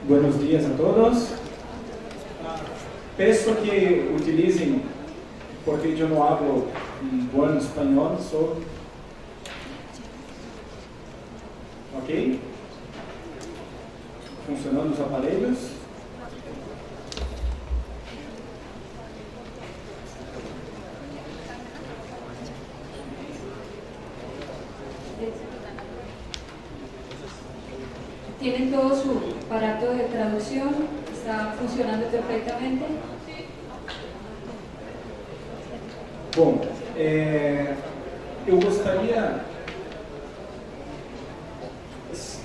Buenos días a todos. Peço que utilizem, porque eu não hablo bom espanhol, só. Ok? Funcionando os aparelhos. ¿Tienen todo su aparato de traducción? ¿Está funcionando perfectamente? Bom, eu gostaria...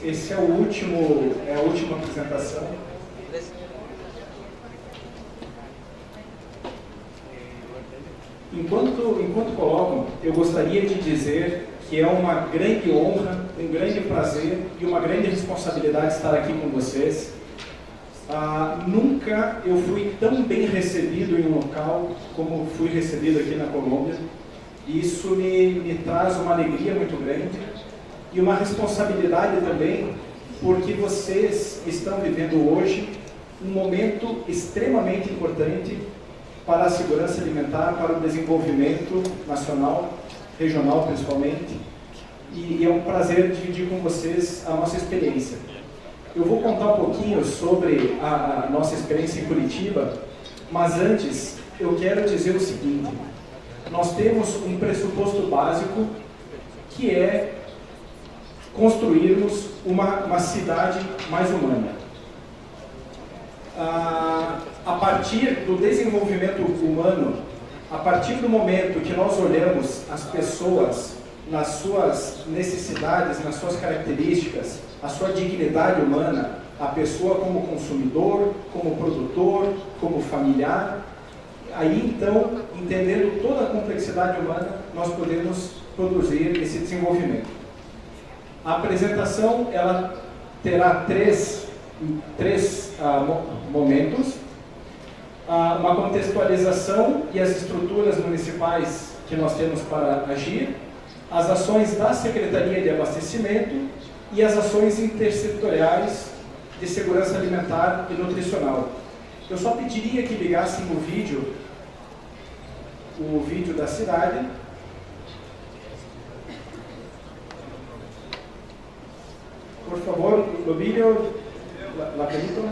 Esse é a última apresentação. Enquanto colocam, eu gostaria de dizer que é uma grande honra, um grande prazer e uma grande responsabilidade estar aqui com vocês. Nunca eu fui tão bem recebido em um local como fui recebido aqui na Colômbia. Isso me traz uma alegria muito grande e uma responsabilidade também, porque vocês estão vivendo hoje um momento extremamente importante para a segurança alimentar, para o desenvolvimento nacional, regional principalmente, e é um prazer dividir com vocês a nossa experiência. Eu vou contar um pouquinho sobre a nossa experiência em Curitiba, mas antes eu quero dizer o seguinte: nós temos um pressuposto básico que é construirmos uma cidade mais humana. A partir do desenvolvimento humano, a partir do momento que nós olhamos as pessoas nas suas necessidades, nas suas características, a sua dignidade humana, a pessoa como consumidor, como produtor, como familiar, aí então, entendendo toda a complexidade humana, nós podemos produzir esse desenvolvimento. A apresentação, ela terá três momentos. Uma contextualização e as estruturas municipais que nós temos para agir, as ações da Secretaria de Abastecimento e as ações intersetoriais de segurança alimentar e nutricional. Eu só pediria que ligassem o vídeo da cidade. Por favor, o vídeo, la película.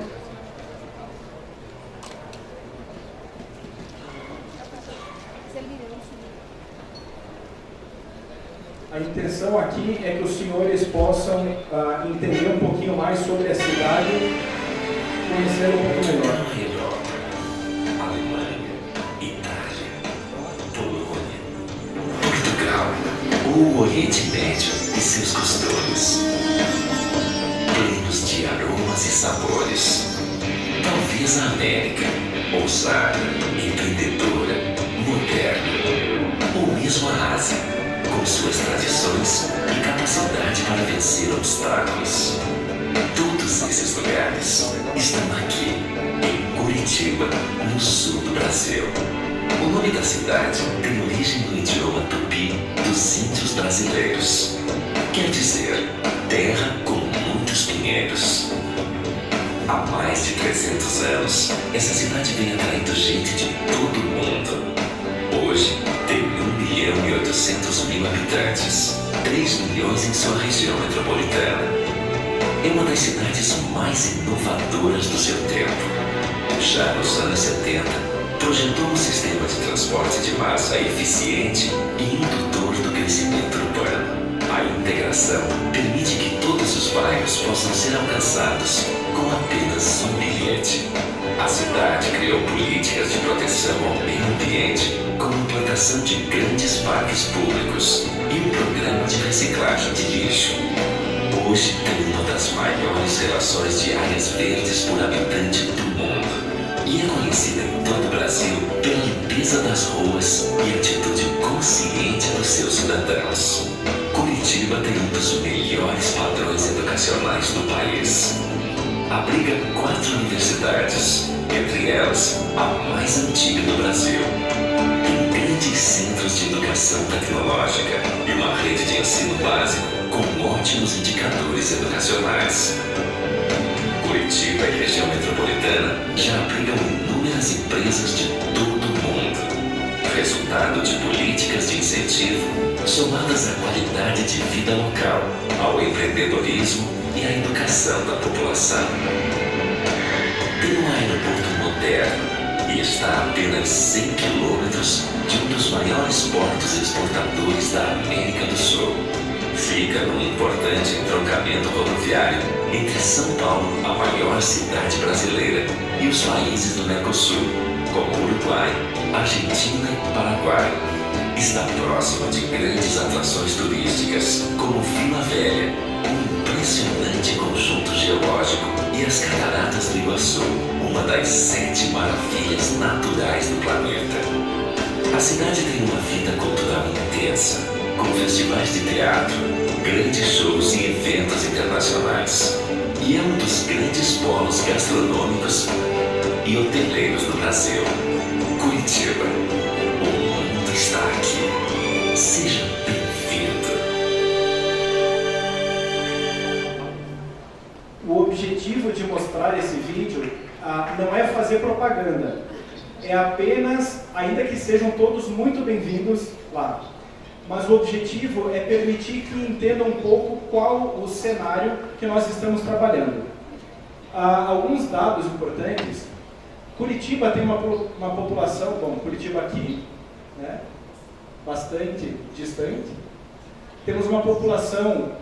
A intenção aqui é que os senhores possam entender um pouquinho mais sobre a cidade, conhecer um pouco melhor. Europa, Alemanha, Itália, Polônia, Portugal, o Oriente Médio e seus costumes, plenos de aromas e sabores. Talvez a América, ousada, empreendedora, moderna, ou mesmo a Ásia, com suas tradições e capacidade para vencer obstáculos. Todos esses lugares estão aqui, em Curitiba, no sul do Brasil. O nome da cidade tem origem no idioma tupi dos índios brasileiros. Quer dizer, terra com muitos pinheiros. Há mais de 300 anos, essa cidade vem atraindo gente de todo o mundo. Hoje, tem 1.800.000 habitantes, 3 milhões em sua região metropolitana. É uma das cidades mais inovadoras do seu tempo. Já nos anos 70, projetou um sistema de transporte de massa eficiente e indutor do crescimento urbano. A integração permite que todos os bairros possam ser alcançados com apenas um bilhete. A cidade criou políticas de proteção ao meio ambiente, com a implantação de grandes parques públicos e um programa de reciclagem de lixo. Hoje tem uma das maiores relações de áreas verdes por habitante do mundo e é conhecida em todo o Brasil pela limpeza das ruas e atitude consciente dos seus cidadãos. Curitiba tem um dos melhores padrões educacionais do país. Abriga 4 universidades, entre elas a mais antiga do Brasil. Tem grandes centros de educação tecnológica e uma rede de ensino básico com ótimos indicadores educacionais. Curitiba Curitiba e região metropolitana já abrigam inúmeras empresas de todo o mundo. Resultado de políticas de incentivo, somadas à qualidade de vida local, ao empreendedorismo e à educação da população. Tem um aeroporto moderno e está a apenas 100 quilômetros de um dos maiores portos exportadores da América do Sul. Fica num importante entroncamento rodoviário entre São Paulo, a maior cidade brasileira, e os países do Mercosul, como Uruguai, Argentina e Paraguai. Está próximo de grandes atrações turísticas, como Vila Velha, um impressionante conjunto geológico, e as Cataratas do Iguaçu, uma das 7 maravilhas naturais do planeta. A cidade tem uma vida cultural intensa, com festivais de teatro, grandes shows e eventos internacionais. E é um dos grandes polos gastronômicos e hoteleiros do Brasil. Curitiba, o mundo está aqui. Seja bem-vindo. O objetivo de mostrar esse vídeo não é fazer propaganda, é apenas, ainda que sejam todos muito bem-vindos lá, mas o objetivo é permitir que entendam um pouco qual o cenário que nós estamos trabalhando. Alguns dados importantes. Curitiba tem uma população, bom, Curitiba aqui, né, bastante distante. Temos uma população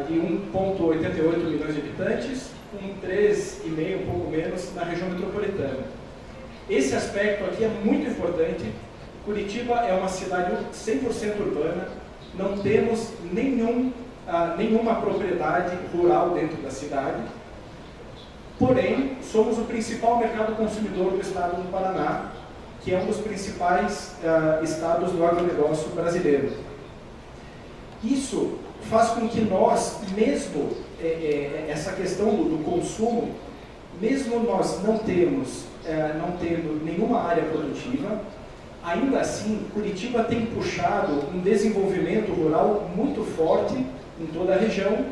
de 1,88 milhões de habitantes, com 3,5, um pouco menos, na região metropolitana. Esse aspecto aqui é muito importante. Curitiba é uma cidade 100% urbana, não temos nenhuma propriedade rural dentro da cidade, porém, somos o principal mercado consumidor do estado do Paraná, que é um dos principais estados do agronegócio brasileiro. Isso faz com que nós, mesmo essa questão do consumo, mesmo nós não tendo nenhuma área produtiva, ainda assim, Curitiba tem puxado um desenvolvimento rural muito forte em toda a região,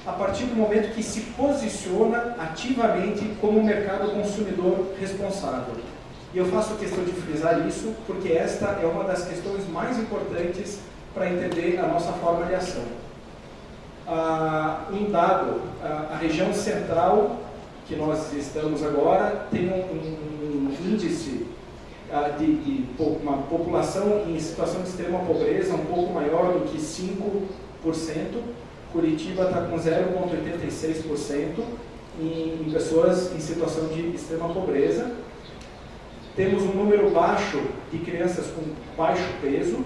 a partir do momento que se posiciona ativamente como mercado consumidor responsável. E eu faço questão de frisar isso, porque esta é uma das questões mais importantes para entender a nossa forma de ação. Um dado, a região central que nós estamos agora tem um índice de uma população em situação de extrema pobreza um pouco maior do que 5%. Curitiba está com 0,86% em pessoas em situação de extrema pobreza. Temos um número baixo de crianças com baixo peso.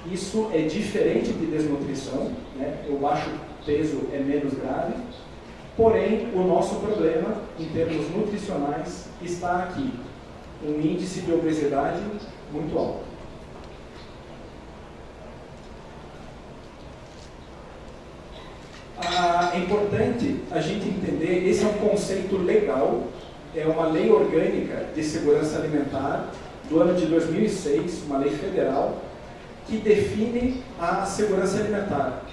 Isso é diferente de desnutrição, né? O baixo peso é menos grave. Porém, o nosso problema, em termos nutricionais, está aqui. Um índice de obesidade muito alto. É importante a gente entender, esse é um conceito legal, é uma lei orgânica de segurança alimentar do ano de 2006, uma lei federal, que define a segurança alimentar.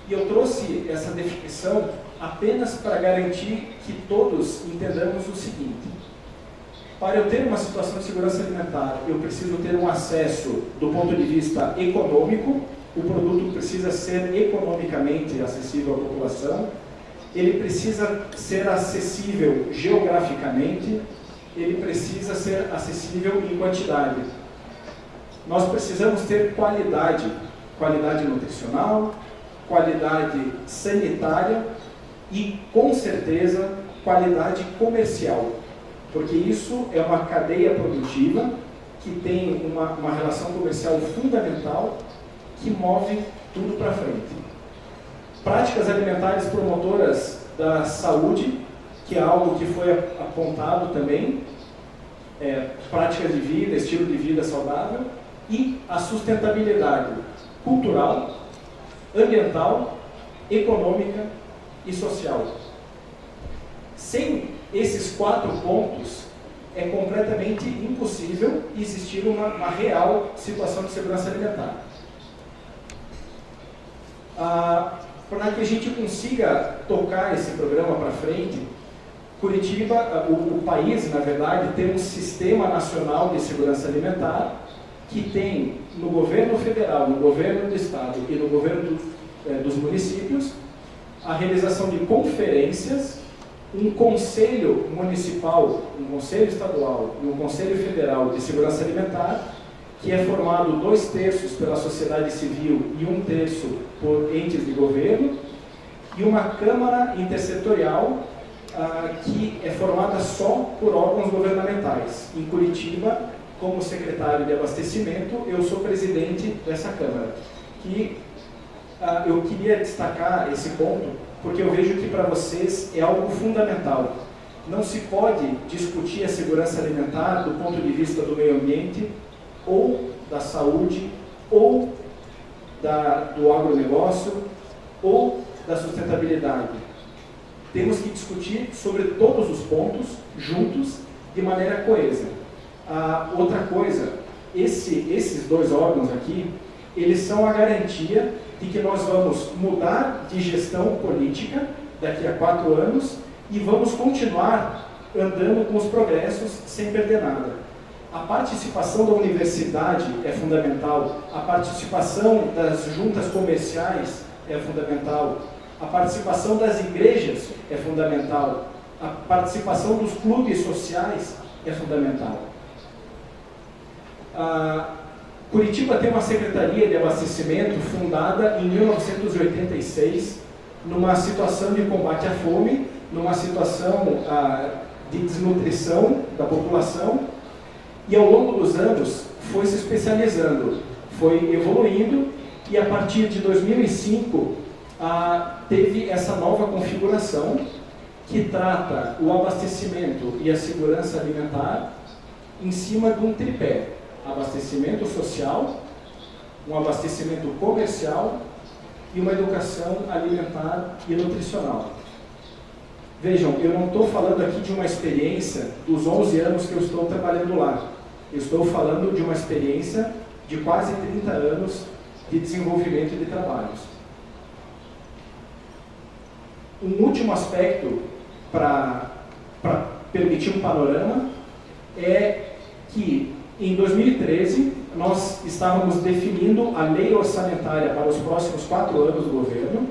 E eu trouxe essa definição apenas para garantir que todos entendamos o seguinte: para eu ter uma situação de segurança alimentar, eu preciso ter um acesso do ponto de vista econômico, o produto precisa ser economicamente acessível à população, ele precisa ser acessível geograficamente, ele precisa ser acessível em quantidade. Nós precisamos ter qualidade nutricional, qualidade sanitária e, com certeza, qualidade comercial. Porque isso é uma cadeia produtiva que tem uma relação comercial fundamental que move tudo para frente. Práticas alimentares promotoras da saúde, que é algo que foi apontado também, práticas de vida, estilo de vida saudável, e a sustentabilidade cultural, ambiental, econômica e social. Sem esses 4 pontos, é completamente impossível existir uma real situação de segurança alimentar. Para que a gente consiga tocar esse programa para frente, Curitiba, o país, na verdade, tem um Sistema Nacional de Segurança Alimentar que tem no governo federal, no governo do estado e no governo dos municípios a realização de conferências, um conselho municipal, um conselho estadual e um conselho federal de segurança alimentar, que é formado 2/3 pela sociedade civil e 1/3 por entes de governo, e uma Câmara Intersetorial que é formada só por órgãos governamentais. Em Curitiba, como secretário de abastecimento, eu sou presidente dessa Câmara. Que eu queria destacar esse ponto, porque eu vejo que para vocês é algo fundamental. Não se pode discutir a segurança alimentar do ponto de vista do meio ambiente, ou da saúde, ou do agronegócio, ou da sustentabilidade. Temos que discutir sobre todos os pontos, juntos, de maneira coesa. Outra coisa, esses 2 órgãos aqui, eles são a garantia de que nós vamos mudar de gestão política daqui a 4 anos e vamos continuar andando com os progressos sem perder nada. A participação da universidade é fundamental, a participação das juntas comerciais é fundamental, a participação das igrejas é fundamental, a participação dos clubes sociais é fundamental. Curitiba tem uma Secretaria de Abastecimento fundada em 1986, numa situação de combate à fome, numa situação de desnutrição da população, e ao longo dos anos foi se especializando, foi evoluindo, e a partir de 2005 teve essa nova configuração que trata o abastecimento e a segurança alimentar em cima de um tripé: abastecimento social, um abastecimento comercial e uma educação alimentar e nutricional. Vejam, eu não estou falando aqui de uma experiência dos 11 anos que eu estou trabalhando lá. Eu estou falando de uma experiência de quase 30 anos de desenvolvimento de trabalhos. Um último aspecto para permitir um panorama é que em 2013 nós estávamos definindo a lei orçamentária para os próximos 4 anos do governo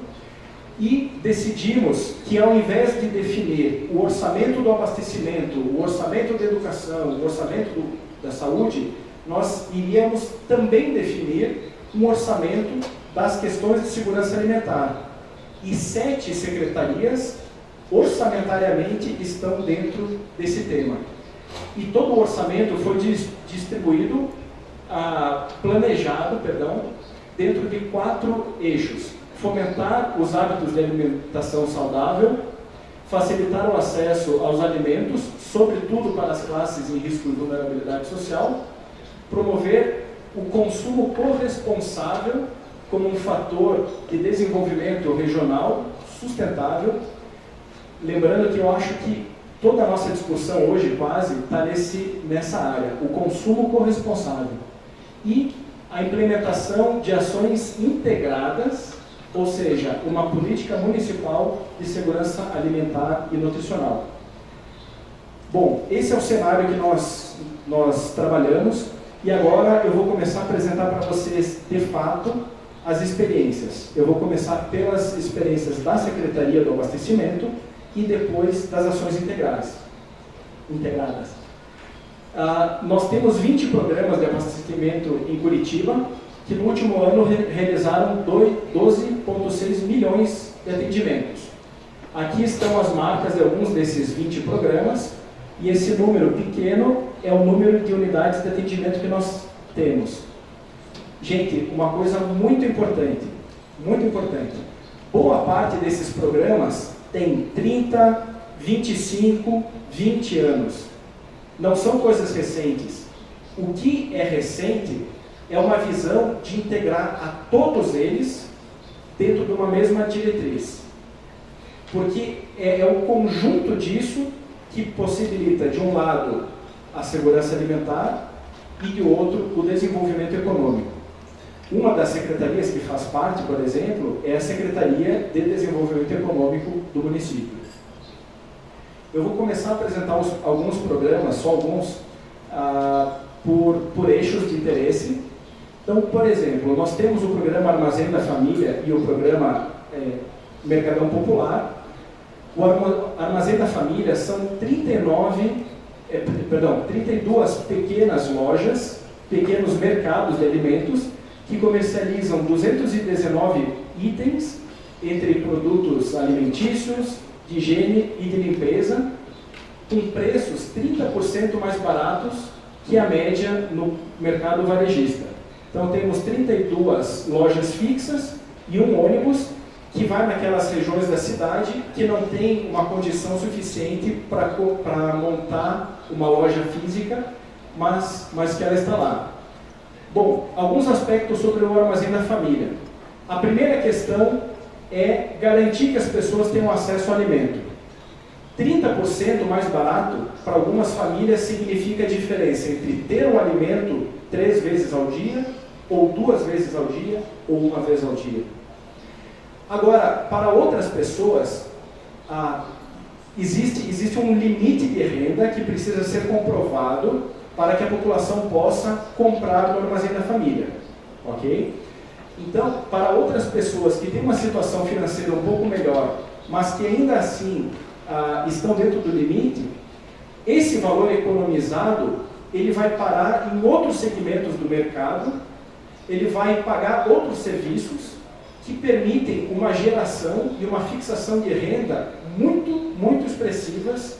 e decidimos que, ao invés de definir o orçamento do abastecimento, o orçamento da educação, o orçamento da saúde, nós iríamos também definir um orçamento das questões de segurança alimentar. E 7 secretarias orçamentariamente estão dentro desse tema. E todo o orçamento foi distribuído, planejado, dentro de 4 eixos: fomentar os hábitos de alimentação saudável, facilitar o acesso aos alimentos, sobretudo para as classes em risco de vulnerabilidade social, promover o consumo corresponsável como um fator de desenvolvimento regional sustentável. Lembrando que eu acho que toda a nossa discussão hoje quase está nessa área, o consumo corresponsável. E a implementação de ações integradas, ou seja, uma política municipal de segurança alimentar e nutricional. Bom, esse é o cenário que nós trabalhamos, e agora eu vou começar a apresentar para vocês, de fato, as experiências. Eu vou começar pelas experiências da Secretaria do Abastecimento e depois das ações integradas. Nós temos 20 programas de abastecimento em Curitiba, que no último ano realizaram 12,6 milhões de atendimentos. Aqui estão as marcas de alguns desses 20 programas, e esse número pequeno é o número de unidades de atendimento que nós temos. Gente, uma coisa muito importante, boa parte desses programas tem 30, 25, 20 anos. Não são coisas recentes. O que é recente é uma visão de integrar a todos eles dentro de uma mesma diretriz. Porque é o conjunto disso que possibilita, de um lado, a segurança alimentar e, de outro, o desenvolvimento econômico. Uma das secretarias que faz parte, por exemplo, é a Secretaria de Desenvolvimento Econômico do município. Eu vou começar a apresentar alguns programas, só alguns, por eixos de interesse. Então, por exemplo, nós temos o programa Armazém da Família e o programa Mercadão Popular. O Armazém da Família são 32 pequenas lojas, pequenos mercados de alimentos, que comercializam 219 itens, entre produtos alimentícios, de higiene e de limpeza, com preços 30% mais baratos que a média no mercado varejista. Então temos 32 lojas fixas e um ônibus que vai naquelas regiões da cidade que não tem uma condição suficiente para montar uma loja física, mas que ela está lá. Bom, alguns aspectos sobre o Armazém da Família. A primeira questão é garantir que as pessoas tenham acesso ao alimento. 30% mais barato, para algumas famílias, significa a diferença entre ter um alimento 3 vezes ao dia, ou 2 vezes ao dia, ou 1 vez ao dia. Agora, para outras pessoas, existe um limite de renda que precisa ser comprovado para que a população possa comprar no Armazém da Família. Ok? Então, para outras pessoas que têm uma situação financeira um pouco melhor, mas que ainda assim estão dentro do limite, esse valor economizado, ele vai parar em outros segmentos do mercado, ele vai pagar outros serviços que permitem uma geração e uma fixação de renda muito, muito expressivas,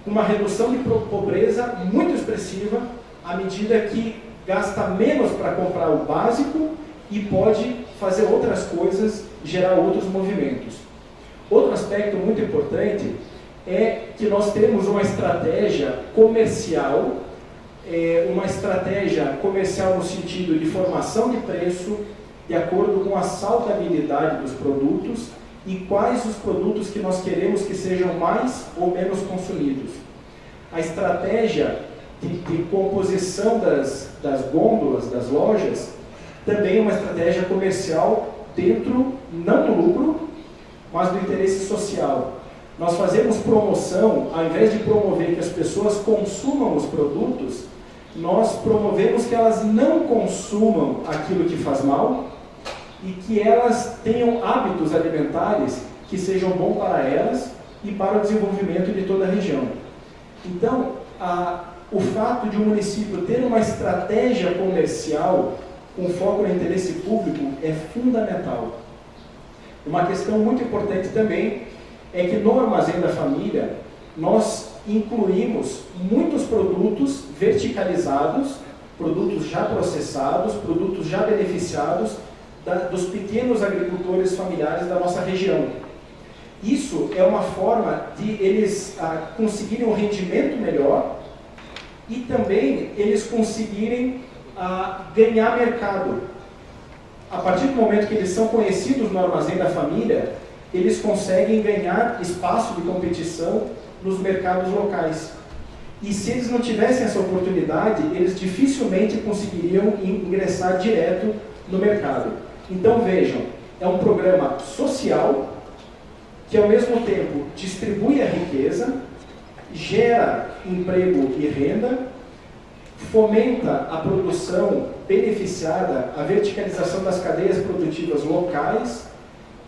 uma redução de pobreza muito expressiva, à medida que gasta menos para comprar o básico e pode fazer outras coisas, gerar outros movimentos. Outro aspecto muito importante é que nós temos uma estratégia comercial, no sentido de formação de preço, de acordo com a saltabilidade dos produtos e quais os produtos que nós queremos que sejam mais ou menos consumidos. A estratégia de composição das gôndolas, das lojas, também é uma estratégia comercial dentro, não do lucro, mas do interesse social. Nós fazemos promoção, ao invés de promover que as pessoas consumam os produtos, nós promovemos que elas não consumam aquilo que faz mal e que elas tenham hábitos alimentares que sejam bons para elas e para o desenvolvimento de toda a região. Então, o fato de um município ter uma estratégia comercial com foco no interesse público é fundamental. Uma questão muito importante também é que no Armazém da Família nós incluímos muitos produtos verticalizados, produtos já processados, produtos já beneficiados dos pequenos agricultores familiares da nossa região. Isso é uma forma de eles conseguirem um rendimento melhor e também eles conseguirem ganhar mercado. A partir do momento que eles são conhecidos no Armazém da Família, eles conseguem ganhar espaço de competição nos mercados locais. E se eles não tivessem essa oportunidade, eles dificilmente conseguiriam ingressar direto no mercado. Então vejam, é um programa social que ao mesmo tempo distribui a riqueza, gera emprego e renda, fomenta a produção beneficiada, a verticalização das cadeias produtivas locais,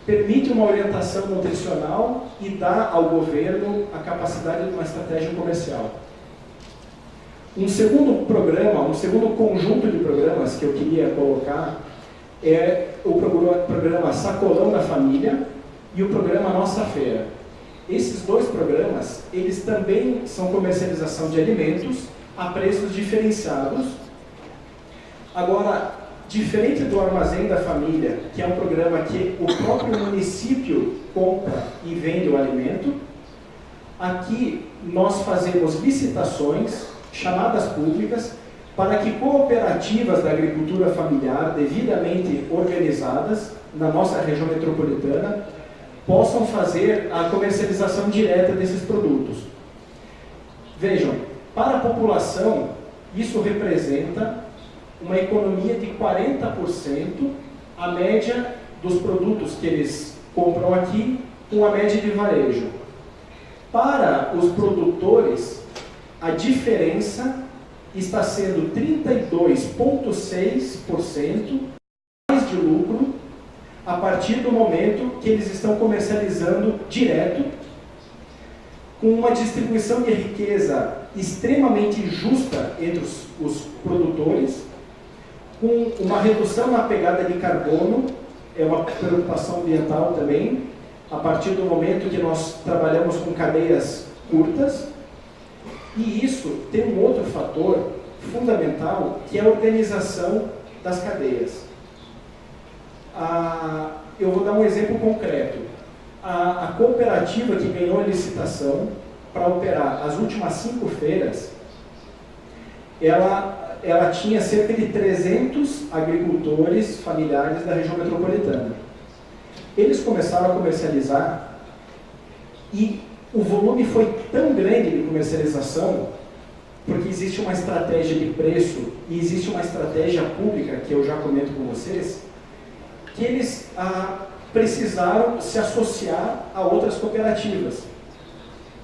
permite uma orientação nutricional e dá ao governo a capacidade de uma estratégia comercial. Um segundo programa, um segundo conjunto de programas que eu queria colocar é o programa Sacolão da Família e o programa Nossa Feira. Esses dois programas, eles também são comercialização de alimentos a preços diferenciados. Agora, diferente do Armazém da Família, que é um programa que o próprio município compra e vende o alimento, aqui nós fazemos licitações, chamadas públicas, para que cooperativas da agricultura familiar, devidamente organizadas na nossa região metropolitana, possam fazer a comercialização direta desses produtos. Vejam, para a população, isso representa uma economia de 40%, a média dos produtos que eles compram aqui, com a média de varejo. Para os produtores, a diferença está sendo 32,6% mais de lucro a partir do momento que eles estão comercializando direto, com uma distribuição de riqueza extremamente justa entre os produtores, com uma redução na pegada de carbono, é uma preocupação ambiental também, a partir do momento que nós trabalhamos com cadeias curtas. E isso tem um outro fator fundamental, que é a organização das cadeias. Eu vou dar um exemplo concreto. A cooperativa que ganhou a licitação para operar as últimas 5 feiras, ela tinha cerca de 300 agricultores familiares da região metropolitana. Eles começaram a comercializar e o volume foi tão grande de comercialização, porque existe uma estratégia de preço e existe uma estratégia pública, que eu já comento com vocês, que eles precisaram se associar a outras cooperativas.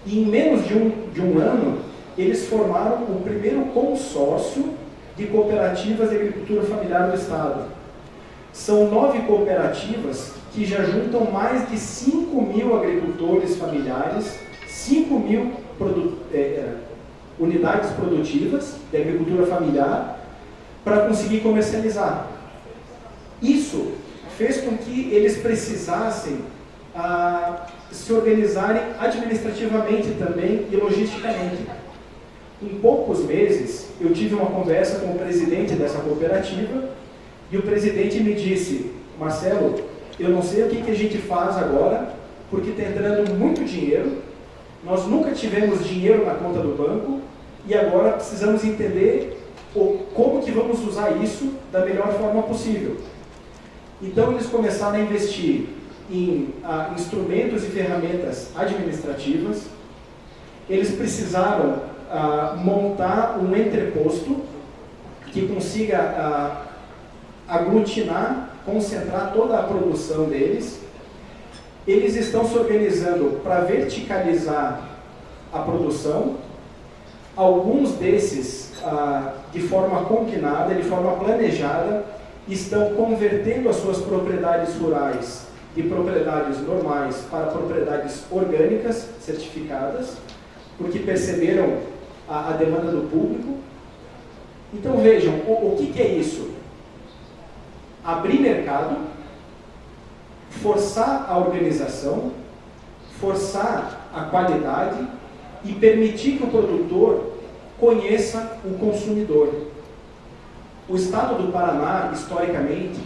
E em menos de um ano, eles formaram o primeiro consórcio de cooperativas de agricultura familiar do Estado. São 9 cooperativas que já juntam mais de 5.000 agricultores familiares, 5.000 unidades produtivas de agricultura familiar, para conseguir comercializar. Isso fez com que eles precisassem se organizarem administrativamente também e logisticamente. Em poucos meses, eu tive uma conversa com o presidente dessa cooperativa e o presidente me disse: Marcelo, eu não sei o que a gente faz agora, porque está entrando muito dinheiro, nós nunca tivemos dinheiro na conta do banco e agora precisamos entender como que vamos usar isso da melhor forma possível. Então eles começaram a investir em instrumentos e ferramentas administrativas. Eles precisaram montar um entreposto que consiga aglutinar, concentrar toda a produção deles. Eles estão se organizando para verticalizar a produção. Alguns desses, de forma combinada, de forma planejada, estão convertendo as suas propriedades rurais de propriedades normais para propriedades orgânicas certificadas, porque perceberam a demanda do público. Então vejam, o que é isso? Abrir mercado, forçar a organização, forçar a qualidade e permitir que o produtor conheça o consumidor. O estado do Paraná, historicamente,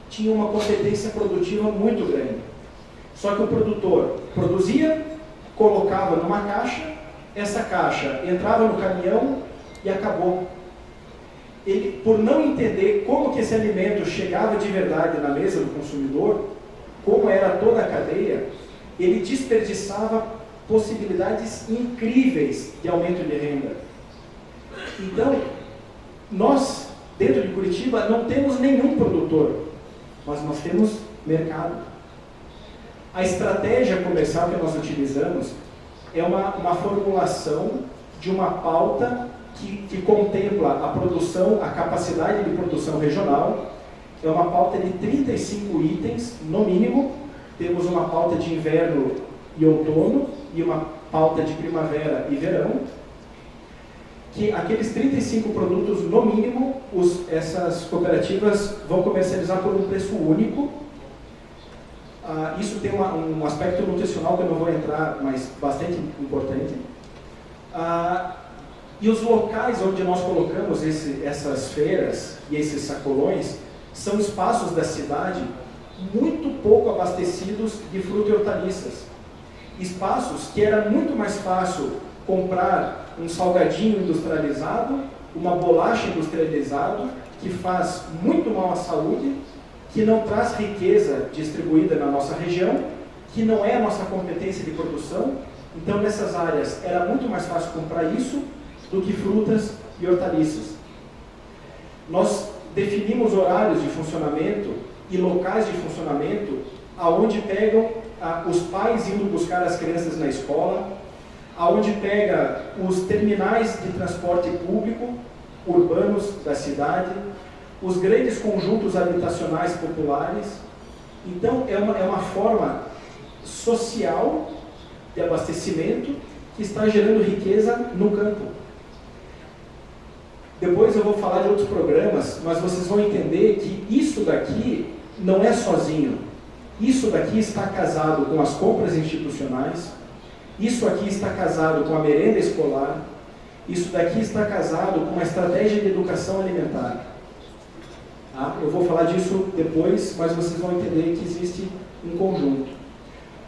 tinha uma competência produtiva muito grande. Só que o produtor produzia, colocava numa caixa, essa caixa entrava no caminhão e acabou. Ele, por não entender como que esse alimento chegava de verdade na mesa do consumidor, como era toda a cadeia, ele desperdiçava possibilidades incríveis de aumento de renda. Então, nós, dentro de Curitiba, não temos nenhum produtor, mas nós temos mercado. A estratégia comercial que nós utilizamos é uma formulação de uma pauta que contempla a produção, a capacidade de produção regional. É uma pauta de 35 itens, no mínimo. Temos uma pauta de inverno e outono e uma pauta de primavera e verão. Que aqueles 35 produtos, no mínimo, essas cooperativas vão comercializar por um preço único. Isso tem um aspecto nutricional que eu não vou entrar, mas bastante importante. E os locais onde nós colocamos essas feiras e esses sacolões são espaços da cidade muito pouco abastecidos de fruta e hortaliças. Espaços que era muito mais fácil comprar um salgadinho industrializado, uma bolacha industrializada, que faz muito mal à saúde, que não traz riqueza distribuída na nossa região, que não é a nossa competência de produção. Então, nessas áreas, era muito mais fácil comprar isso do que frutas e hortaliças. Nós definimos horários de funcionamento e locais de funcionamento aonde pegam os pais indo buscar as crianças na escola, onde pega os terminais de transporte público urbanos da cidade, os grandes conjuntos habitacionais populares. Então, é uma forma social de abastecimento que está gerando riqueza no campo. Depois eu vou falar de outros programas, mas vocês vão entender que isso daqui não é sozinho. Isso daqui está casado com as compras institucionais, isso aqui está casado com a merenda escolar, isso daqui está casado com uma estratégia de educação alimentar. Eu vou falar disso depois, mas vocês vão entender que existe um conjunto.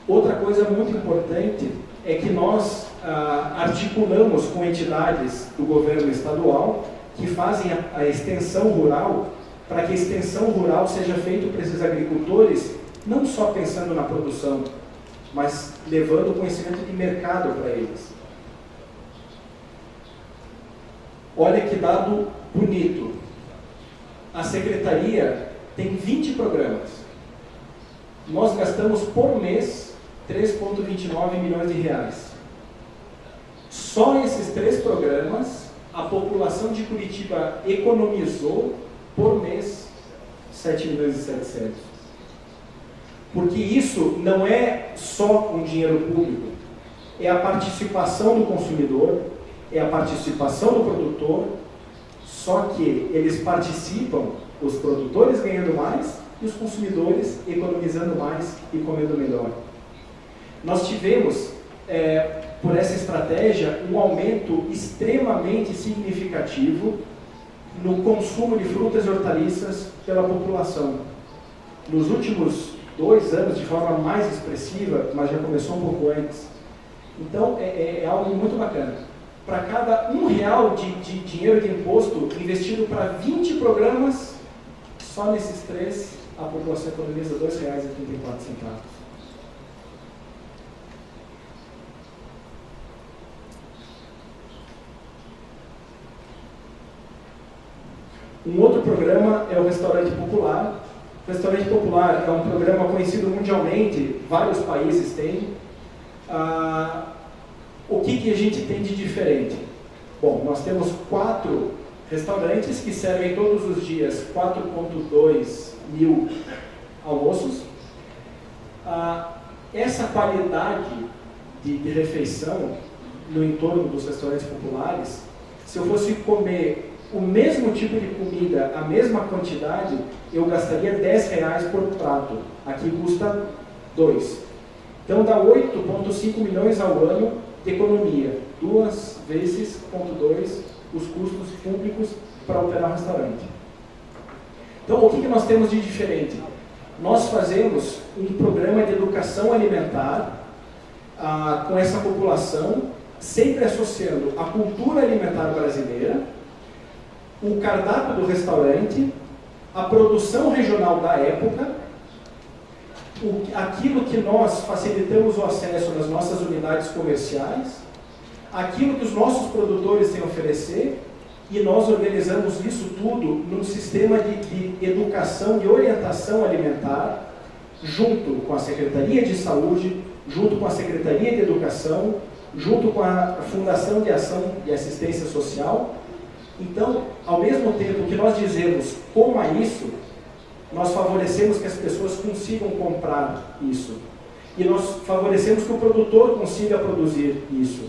Outra coisa muito importante é que nós articulamos com entidades do governo estadual que fazem a extensão rural, para que a extensão rural seja feita para esses agricultores, não só pensando na produção, mas levando conhecimento de mercado para eles. Olha que dado bonito. A Secretaria tem 20 programas. Nós gastamos por mês 3,29 milhões de reais. Só esses 3 programas, a população de Curitiba economizou por mês 7 milhões e 700. Porque isso não é só um dinheiro público, é a participação do consumidor, é a participação do produtor, só que eles participam, os produtores ganhando mais e os consumidores economizando mais e comendo melhor. Nós tivemos, por essa estratégia, um aumento extremamente significativo no consumo de frutas e hortaliças pela população. Nos últimos 2 anos, de forma mais expressiva, mas já começou um pouco antes. Então, é algo muito bacana. Para cada R$1 de dinheiro de imposto investido para 20 programas, só nesses 3, a população economiza R$2,34. Um outro programa é o Restaurante Popular. O Restaurante Popular é um programa conhecido mundialmente, vários países têm. O que a gente tem de diferente? Bom, nós temos 4 restaurantes que servem todos os dias 4,2 mil almoços. Essa qualidade de refeição no entorno dos restaurantes populares, se eu fosse comer o mesmo tipo de comida, a mesma quantidade, eu gastaria R$10 por prato. Aqui custa 2. Então dá 8,5 milhões ao ano de economia. 2 vezes 0,2 os custos públicos para operar o restaurante. Então o que nós temos de diferente? Nós fazemos um programa de educação alimentar com essa população, sempre associando a cultura alimentar brasileira, o cardápio do restaurante, a produção regional da época, aquilo que nós facilitamos o acesso nas nossas unidades comerciais, aquilo que os nossos produtores têm a oferecer, e nós organizamos isso tudo num sistema de educação, de orientação alimentar, junto com a Secretaria de Saúde, junto com a Secretaria de Educação, junto com a Fundação de Ação e Assistência Social. Então, ao mesmo tempo que nós dizemos coma isso, nós favorecemos que as pessoas consigam comprar isso. E nós favorecemos que o produtor consiga produzir isso.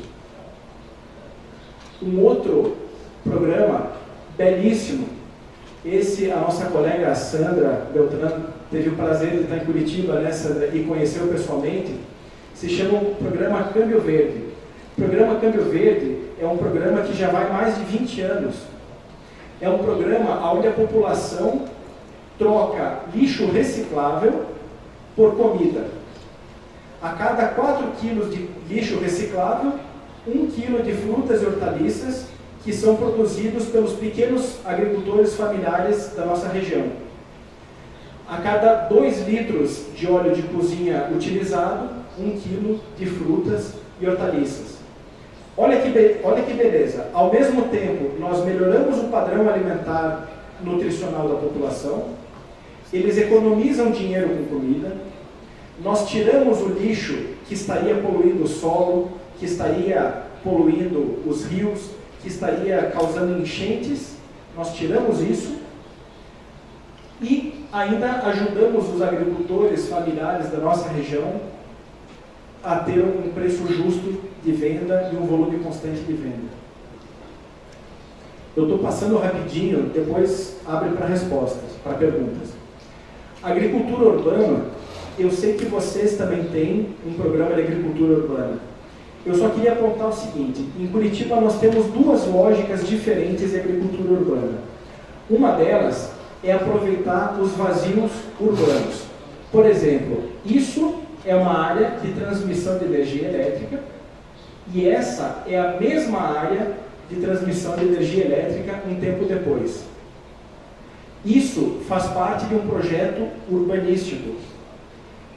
Um outro programa belíssimo, esse a nossa colega Sandra Beltrán teve o prazer de estar em Curitiba e conheceu pessoalmente, se chama o Programa Câmbio Verde. O Programa Câmbio Verde é um programa que já vai mais de 20 anos. É um programa onde a população troca lixo reciclável por comida. A cada 4 quilos de lixo reciclável, 1 quilo de frutas e hortaliças que são produzidos pelos pequenos agricultores familiares da nossa região. A cada 2 litros de óleo de cozinha utilizado, 1 quilo de frutas e hortaliças. Olha que beleza. Ao mesmo tempo, nós melhoramos o padrão alimentar nutricional da população, eles economizam dinheiro com comida, nós tiramos o lixo que estaria poluindo o solo, que estaria poluindo os rios, que estaria causando enchentes. Nós tiramos isso e ainda ajudamos os agricultores familiares da nossa região a ter um preço justo de venda e um volume constante de venda. Eu estou passando rapidinho, depois abre para respostas, para perguntas. Agricultura urbana, eu sei que vocês também têm um programa de agricultura urbana. Eu só queria apontar o seguinte: em Curitiba nós temos duas lógicas diferentes de agricultura urbana. Uma delas é aproveitar os vazios urbanos. Por exemplo, isso é uma área de transmissão de energia elétrica e essa é a mesma área de transmissão de energia elétrica um tempo depois. Isso faz parte de um projeto urbanístico.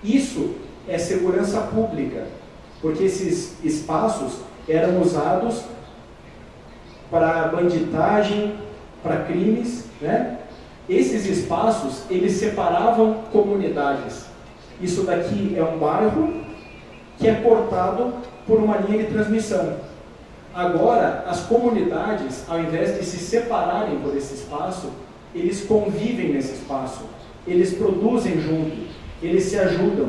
Isso é segurança pública, porque esses espaços eram usados para bandidagem, para crimes, né? Esses espaços, eles separavam comunidades. Isso daqui é um bairro que é cortado por uma linha de transmissão. Agora, as comunidades, ao invés de se separarem por esse espaço, eles convivem nesse espaço, eles produzem junto, eles se ajudam.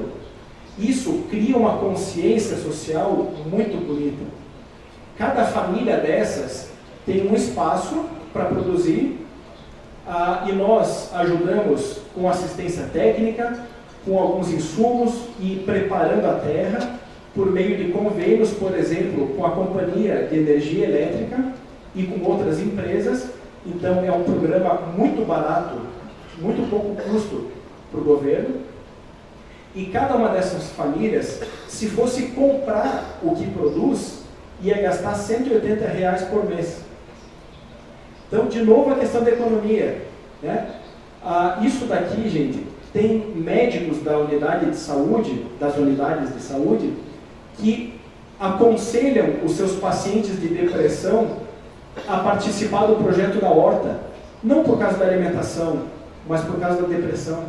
Isso cria uma consciência social muito bonita. Cada família dessas tem um espaço para produzir e nós ajudamos com assistência técnica, com alguns insumos e preparando a terra por meio de convênios, por exemplo, com a Companhia de Energia Elétrica e com outras empresas. Então é um programa muito barato, muito pouco custo para o governo. E cada uma dessas famílias, se fosse comprar o que produz, ia gastar R$180 por mês. Então, de novo, a questão da economia, né? Isso daqui, gente, tem médicos da unidade de saúde, das unidades de saúde, que aconselham os seus pacientes de depressão a participar do projeto da horta, não por causa da alimentação, mas por causa da depressão.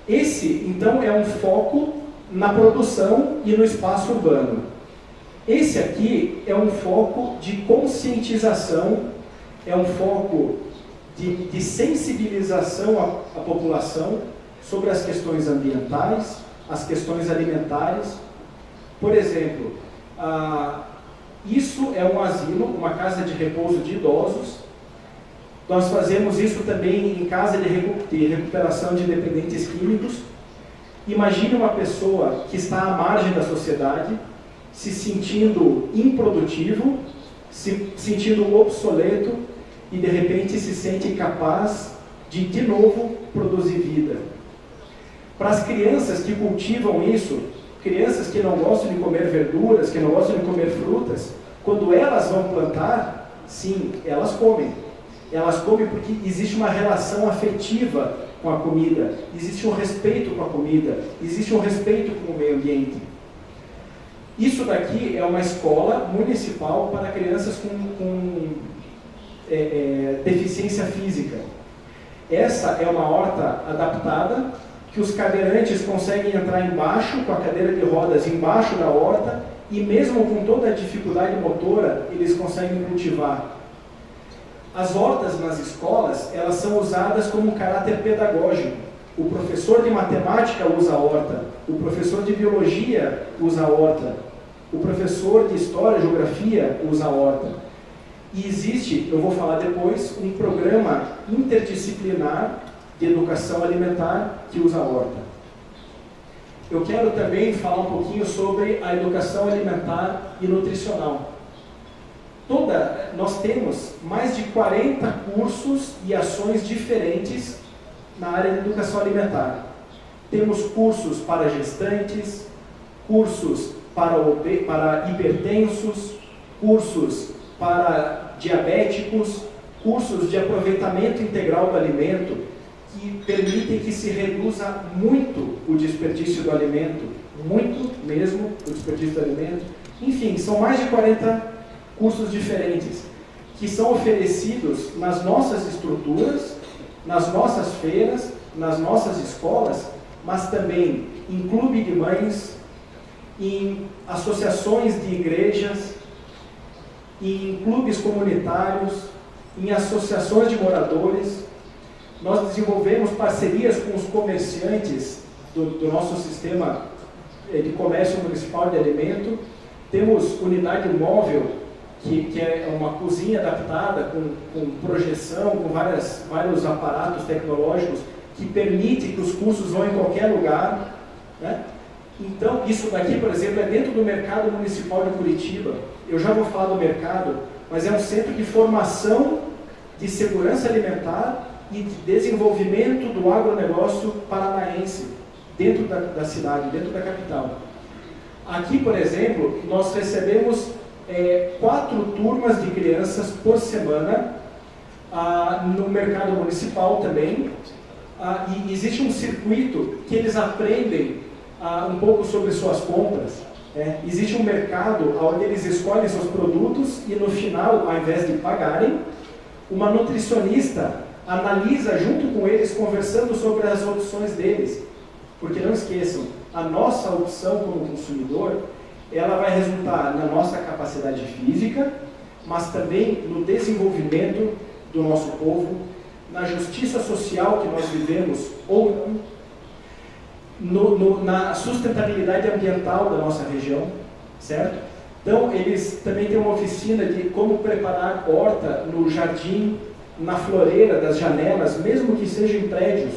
Esse, então, é um foco na produção e no espaço urbano. Esse aqui é um foco de conscientização, é um foco de sensibilização à população sobre as questões ambientais, as questões alimentares. Por exemplo, isso é um asilo, uma casa de repouso de idosos. Nós fazemos isso também em casa de recuperação de dependentes químicos. Imagine uma pessoa que está à margem da sociedade, se sentindo improdutivo, se sentindo obsoleto e de repente se sente capaz de novo produzir vida. Para as crianças que cultivam isso, crianças que não gostam de comer verduras, que não gostam de comer frutas, quando elas vão plantar, sim, elas comem. Elas comem porque existe uma relação afetiva com a comida, existe um respeito com a comida, existe um respeito com o meio ambiente. Isso daqui é uma escola municipal para crianças com deficiência física. Essa é uma horta adaptada, que os cadeirantes conseguem entrar embaixo, com a cadeira de rodas embaixo da horta, e mesmo com toda a dificuldade motora, eles conseguem cultivar. As hortas nas escolas, elas são usadas como caráter pedagógico. O professor de matemática usa a horta, o professor de biologia usa a horta, o professor de história e geografia usa a horta. E existe, eu vou falar depois, um programa interdisciplinar de educação alimentar que usa a horta. Eu quero também falar um pouquinho sobre a educação alimentar e nutricional. Nós temos mais de 40 cursos e ações diferentes na área de educação alimentar. Temos cursos para gestantes, cursos para hipertensos, cursos para diabéticos, cursos de aproveitamento integral do alimento, que permitem que se reduza muito o desperdício do alimento, muito mesmo o desperdício do alimento. Enfim, são mais de 40 cursos diferentes, que são oferecidos nas nossas estruturas, nas nossas feiras, nas nossas escolas, mas também em clube de mães, em associações de igrejas, em clubes comunitários, em associações de moradores. Nós desenvolvemos parcerias com os comerciantes do nosso sistema de comércio municipal de alimento. Temos unidade móvel, que é uma cozinha adaptada com projeção, com vários aparatos tecnológicos, que permite que os cursos vão em qualquer lugar, né? Então, isso daqui, por exemplo, é dentro do mercado municipal de Curitiba. Eu já vou falar do mercado, mas é um centro de formação de segurança alimentar e de desenvolvimento do agronegócio paranaense, dentro da cidade, dentro da capital. Aqui, por exemplo, nós recebemos 4 turmas de crianças por semana, no mercado municipal também, e existe um circuito que eles aprendem um pouco sobre suas compras. Existe um mercado onde eles escolhem seus produtos e no final, ao invés de pagarem, uma nutricionista analisa junto com eles, conversando sobre as opções deles. Porque não esqueçam, a nossa opção como consumidor, ela vai resultar na nossa capacidade física, mas também no desenvolvimento do nosso povo, na justiça social que nós vivemos ou não, na sustentabilidade ambiental da nossa região, certo? Então, eles também têm uma oficina de como preparar horta no jardim, na floreira das janelas, mesmo que sejam em prédios.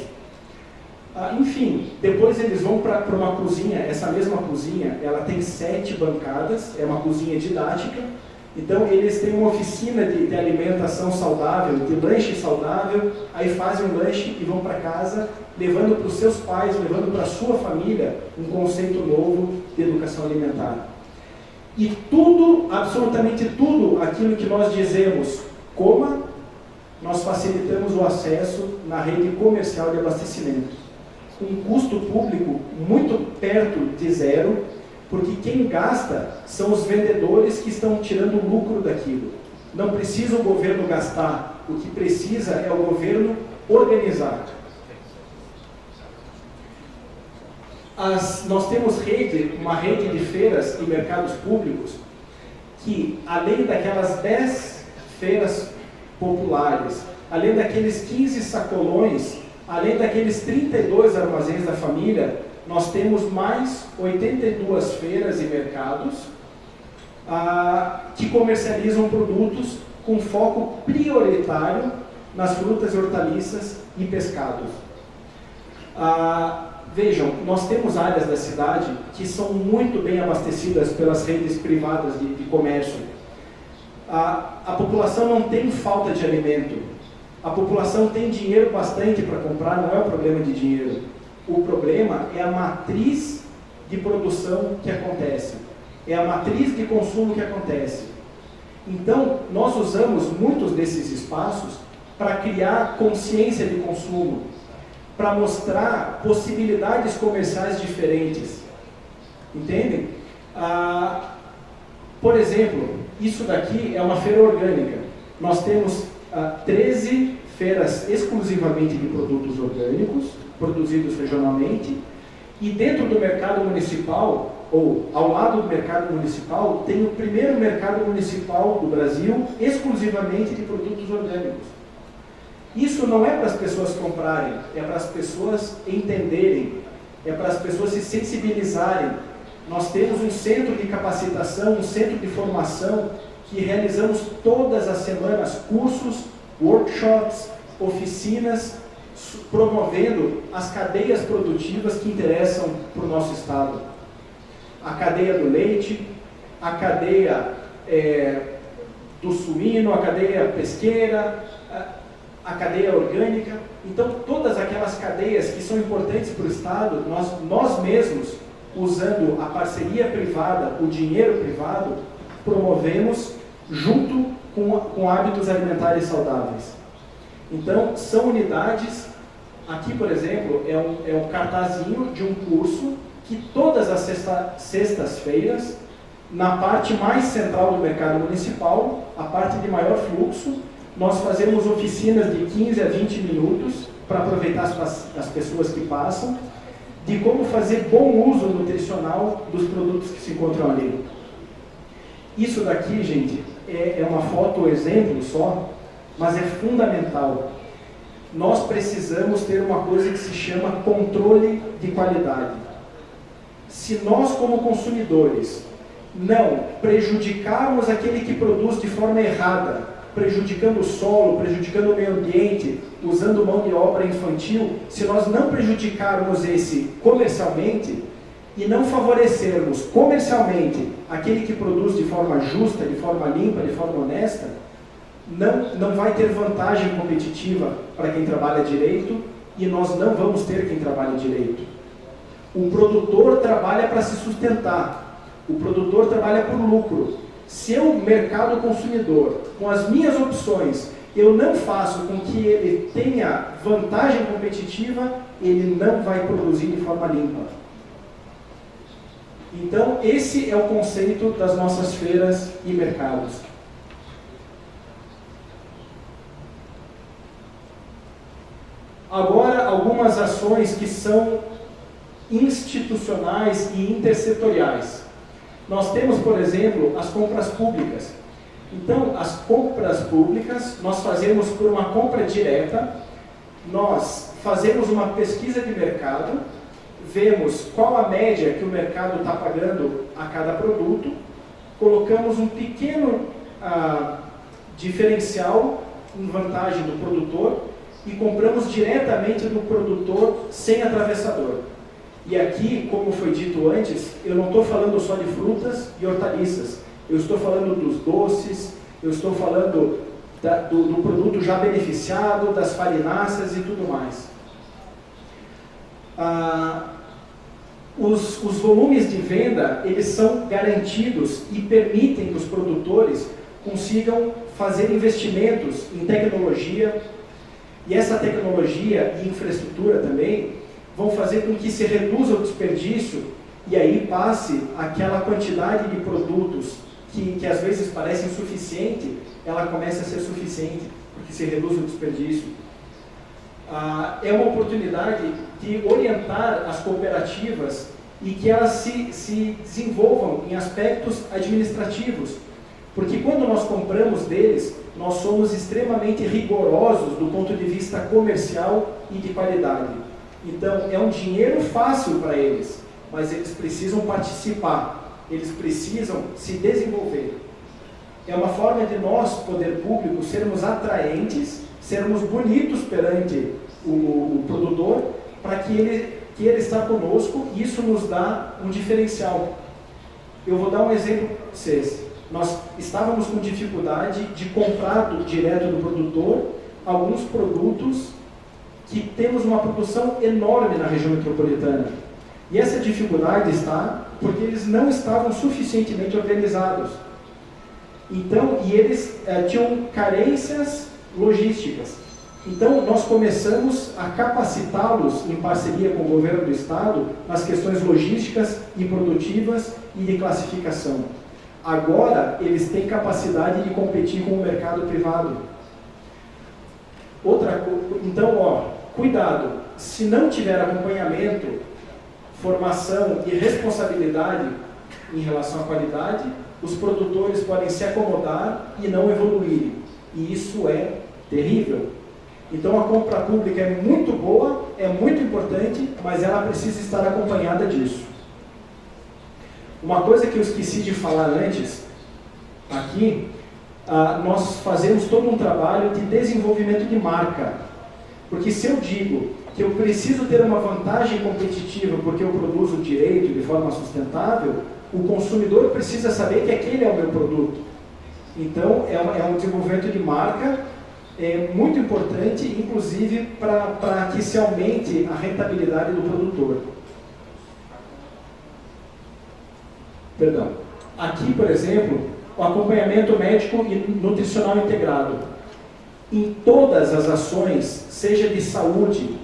Enfim, depois eles vão para uma cozinha. Essa mesma cozinha, ela tem 7 bancadas, é uma cozinha didática. Então, eles têm uma oficina de alimentação saudável, de lanche saudável, aí fazem um lanche e vão para casa, levando para os seus pais, levando para a sua família, um conceito novo de educação alimentar. E tudo, absolutamente tudo, aquilo que nós dizemos, coma, nós facilitamos o acesso na rede comercial de abastecimento. Um custo público muito perto de zero, porque quem gasta são os vendedores que estão tirando lucro daquilo. Não precisa o governo gastar, o que precisa é o governo organizar. Nós temos uma rede de feiras e mercados públicos que, além daquelas 10 feiras populares, além daqueles 15 sacolões, além daqueles 32 armazéns da família, nós temos mais 82 feiras e mercados que comercializam produtos com foco prioritário nas frutas e hortaliças e pescados. Vejam, nós temos áreas da cidade que são muito bem abastecidas pelas redes privadas de comércio. A população não tem falta de alimento. A população tem dinheiro bastante para comprar, não é o problema de dinheiro. O problema é a matriz de produção que acontece. É a matriz de consumo que acontece. Então, nós usamos muitos desses espaços para criar consciência de consumo, para mostrar possibilidades comerciais diferentes. Entendem? Por exemplo, isso daqui é uma feira orgânica. Nós temos 13 feiras exclusivamente de produtos orgânicos, produzidos regionalmente, e dentro do mercado municipal, ou ao lado do mercado municipal, tem o primeiro mercado municipal do Brasil exclusivamente de produtos orgânicos. Isso não é para as pessoas comprarem, é para as pessoas entenderem, é para as pessoas se sensibilizarem. Nós temos um centro de capacitação, um centro de formação, que realizamos todas as semanas cursos, workshops, oficinas, promovendo as cadeias produtivas que interessam para o nosso estado. A cadeia do leite, a cadeia do suíno, a cadeia pesqueira, a cadeia orgânica. Então, todas aquelas cadeias que são importantes para o estado, nós mesmos, usando a parceria privada, o dinheiro privado, promovemos junto com hábitos alimentares saudáveis. Então, são unidades. Aqui, por exemplo, é um cartazinho de um curso que todas as sextas-feiras, na parte mais central do mercado municipal, a parte de maior fluxo, nós fazemos oficinas de 15 a 20 minutos para aproveitar as pessoas que passam. de como fazer bom uso nutricional dos produtos que se encontram ali. Isso daqui, gente, é uma foto exemplo só, mas é fundamental. Nós precisamos ter uma coisa que se chama controle de qualidade. Se nós, como consumidores, não prejudicarmos aquele que produz de forma errada, prejudicando o solo, prejudicando o meio ambiente, usando mão de obra infantil, se nós não prejudicarmos esse comercialmente e não favorecermos comercialmente aquele que produz de forma justa, de forma limpa, de forma honesta, não vai ter vantagem competitiva para quem trabalha direito e nós não vamos ter quem trabalha direito. O produtor trabalha para se sustentar, o produtor trabalha por lucro. Se eu, mercado consumidor, com as minhas opções, eu não faço com que ele tenha vantagem competitiva, ele não vai produzir de forma limpa. Então, esse é o conceito das nossas feiras e mercados. Agora, algumas ações que são institucionais e intersetoriais. Nós temos, por exemplo, as compras públicas. Então, as compras públicas, nós fazemos por uma compra direta, nós fazemos uma pesquisa de mercado, vemos qual a média que o mercado está pagando a cada produto, colocamos um pequeno diferencial em vantagem do produtor e compramos diretamente do produtor sem atravessador. E aqui, como foi dito antes, eu não estou falando só de frutas e hortaliças, eu estou falando dos doces, eu estou falando do produto já beneficiado, das farináceas e tudo mais. Os volumes de venda, eles são garantidos e permitem que os produtores consigam fazer investimentos em tecnologia, e essa tecnologia e infraestrutura também vão fazer com que se reduza o desperdício e aí passe aquela quantidade de produtos que às vezes parece insuficiente, ela começa a ser suficiente, porque se reduz o desperdício. É uma oportunidade de orientar as cooperativas e que elas se desenvolvam em aspectos administrativos, porque quando nós compramos deles, nós somos extremamente rigorosos do ponto de vista comercial e de qualidade. Então, é um dinheiro fácil para eles, mas eles precisam participar, eles precisam se desenvolver. É uma forma de nós, poder público, sermos atraentes, sermos bonitos perante o produtor, para que ele está conosco, e isso nos dá um diferencial. Eu vou dar um exemplo para vocês. Nós estávamos com dificuldade de comprar direto do produtor alguns produtos que temos uma produção enorme na região metropolitana. E essa dificuldade está porque eles não estavam suficientemente organizados. Então, e eles tinham carências logísticas. Então, nós começamos a capacitá-los em parceria com o governo do estado nas questões logísticas e produtivas e de classificação. Agora, eles têm capacidade de competir com o mercado privado. Então, cuidado, se não tiver acompanhamento, formação e responsabilidade em relação à qualidade, os produtores podem se acomodar e não evoluir. E isso é terrível. Então, a compra pública é muito boa, é muito importante, mas ela precisa estar acompanhada disso. Uma coisa que eu esqueci de falar antes, aqui, nós fazemos todo um trabalho de desenvolvimento de marca. Porque se eu digo que eu preciso ter uma vantagem competitiva porque eu produzo direito de forma sustentável, o consumidor precisa saber que aquele é o meu produto. Então, é um desenvolvimento de marca muito importante, inclusive para que se aumente a rentabilidade do produtor. Perdão. Aqui, por exemplo, o acompanhamento médico e nutricional integrado. Em todas as ações, seja de saúde,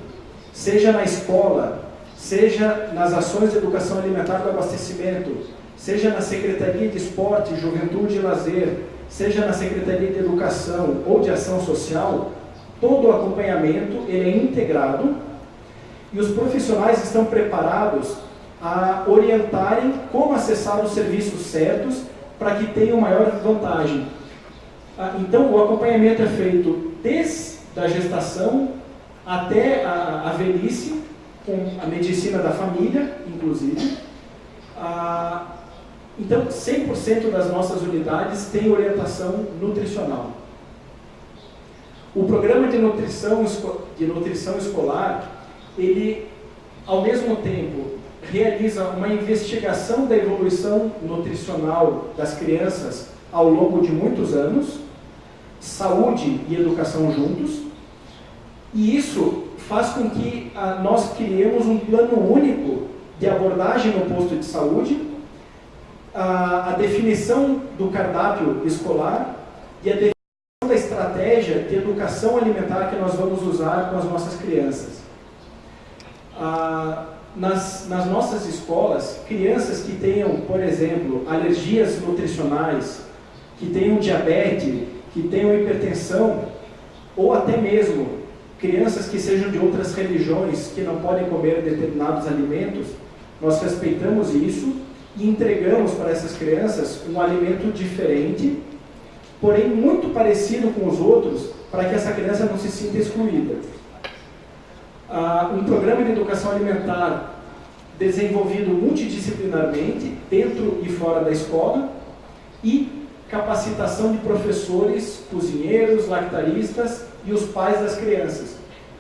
seja na escola, seja nas ações de educação alimentar do abastecimento, seja na Secretaria de Esporte, Juventude e Lazer, seja na Secretaria de Educação ou de Ação Social, todo o acompanhamento ele é integrado e os profissionais estão preparados a orientarem como acessar os serviços certos para que tenham maior vantagem. Então, o acompanhamento é feito desde a gestação até a velhice, com a medicina da família, inclusive. Então, 100% das nossas unidades têm orientação nutricional. O programa de nutrição escolar, ele, ao mesmo tempo, realiza uma investigação da evolução nutricional das crianças ao longo de muitos anos, saúde e educação juntos, e isso faz com que nós criemos um plano único de abordagem no posto de saúde, a definição do cardápio escolar e a definição da estratégia de educação alimentar que nós vamos usar com as nossas crianças. Nas nossas escolas, crianças que tenham, por exemplo, alergias nutricionais, que tenham diabetes, que tenham hipertensão, ou até mesmo crianças que sejam de outras religiões, que não podem comer determinados alimentos, nós respeitamos isso e entregamos para essas crianças um alimento diferente, porém muito parecido com os outros, para que essa criança não se sinta excluída. Um programa de educação alimentar desenvolvido multidisciplinarmente, dentro e fora da escola, e capacitação de professores, cozinheiros, lactaristas e os pais das crianças.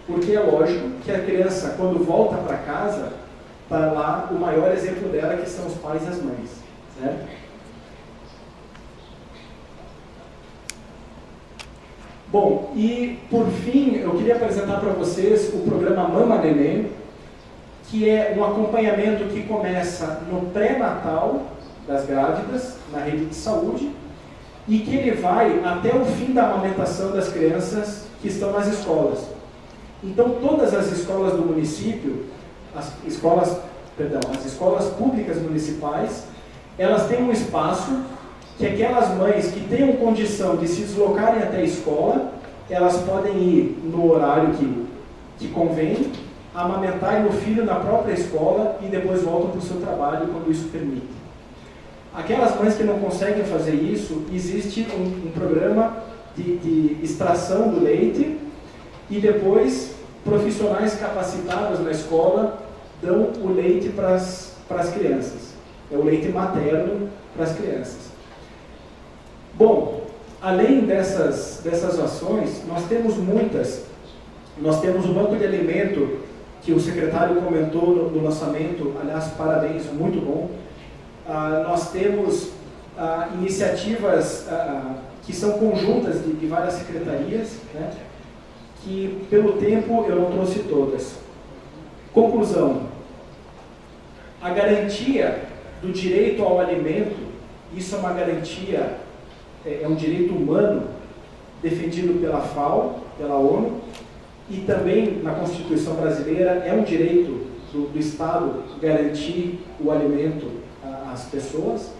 Porque é lógico que a criança, quando volta para casa, está lá o maior exemplo dela, que são os pais e as mães. Certo? Bom, e por fim, eu queria apresentar para vocês o programa Mama Neném, que é um acompanhamento que começa no pré-natal das grávidas, na rede de saúde, e que ele vai até o fim da amamentação das crianças que estão nas escolas. Então, todas as escolas do município, as escolas públicas municipais, elas têm um espaço que aquelas mães que tenham condição de se deslocarem até a escola, elas podem ir no horário que convém, amamentarem o filho na própria escola e depois voltam para o seu trabalho quando isso permite. Aquelas mães que não conseguem fazer isso, existe um programa de extração do leite e depois profissionais capacitados na escola dão o leite para as crianças. É o leite materno para as crianças. Bom, além dessas ações, nós temos muitas. Nós temos o banco de alimento, que o secretário comentou no lançamento, aliás, parabéns, muito bom. Nós temos iniciativas que são conjuntas de várias secretarias, né, que pelo tempo eu não trouxe todas. Conclusão: a garantia do direito ao alimento, isso é uma garantia, é um direito humano defendido pela FAO, pela ONU, e também na Constituição brasileira é um direito do Estado garantir o alimento às pessoas.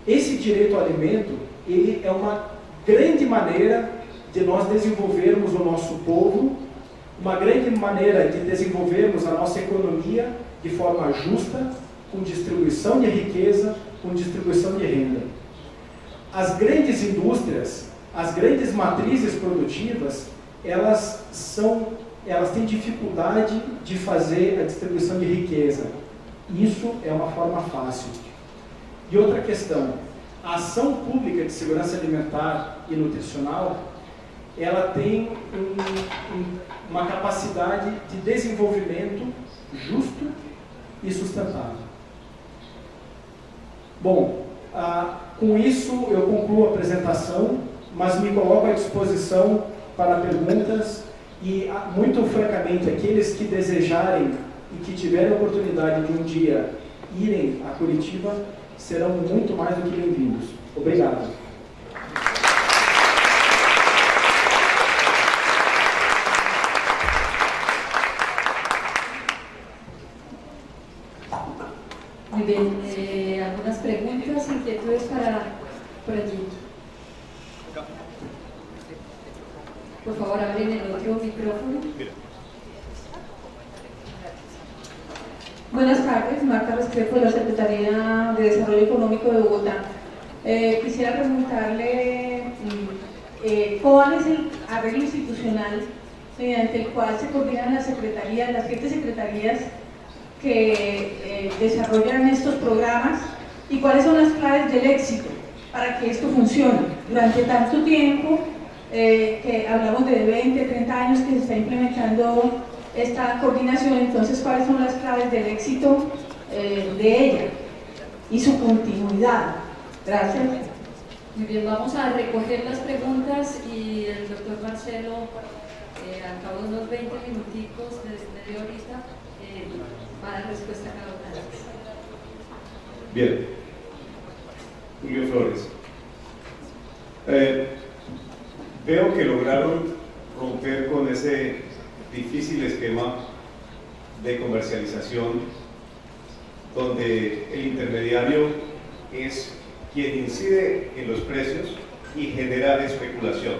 Esse direito ao alimento, ele é uma grande maneira de nós desenvolvermos o nosso povo, uma grande maneira de desenvolvermos a nossa economia de forma justa, com distribuição de riqueza, com distribuição de renda. As grandes indústrias, as grandes matrizes produtivas, elas têm dificuldade de fazer a distribuição de riqueza. Isso é uma forma fácil. E outra questão, a ação pública de segurança alimentar e nutricional, ela tem uma capacidade de desenvolvimento justo e sustentável. Bom, com isso eu concluo a apresentação, mas me coloco à disposição para perguntas e, muito francamente, aqueles que desejarem e que tiverem a oportunidade de um dia irem a Curitiba serão muito mais do que bem-vindos. Obrigado. Muy bien, algunas preguntas, inquietudes por allí. Por favor, abren el otro micrófono. Buenas tardes, Marta Restrepo de la Secretaría de Desarrollo Económico de Bogotá. Quisiera preguntarle cuál es el arreglo institucional mediante el cual se coordinan las secretarías, las 7 secretarías que desarrollan estos programas, y cuáles son las claves del éxito para que esto funcione. Durante tanto tiempo, que hablamos de 20, 30 años que se está implementando esta coordinación, entonces cuáles son las claves del éxito de ella y su continuidad. Gracias. Muy bien, vamos a recoger las preguntas y el doctor Marcelo, al cabo de unos 20 minuticos, de media horita, va a dar respuesta a cada una de ellas. Bien, Julio Flores. Veo que lograron romper con ese difícil esquema de comercialización donde el intermediario es quien incide en los precios y genera especulación.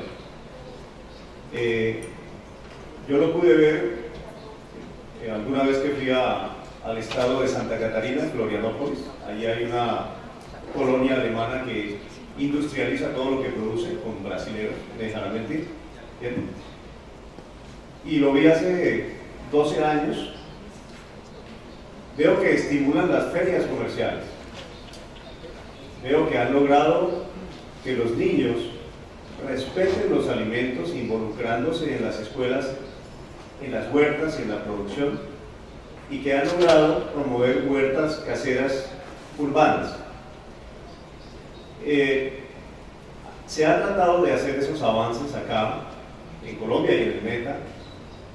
Yo lo pude ver alguna vez que fui al estado de Santa Catarina, en Florianópolis. Allí hay una colonia alemana que industrializa todo lo que produce con brasileños, me dejarán mentir. ¿Bien? Y lo vi hace 12 años. Veo que estimulan las ferias comerciales. Veo que han logrado que los niños respeten los alimentos involucrándose en las escuelas, en las huertas y en la producción, y que han logrado promover huertas caseras urbanas. Se ha tratado de hacer esos avances acá, en Colombia y en el Meta,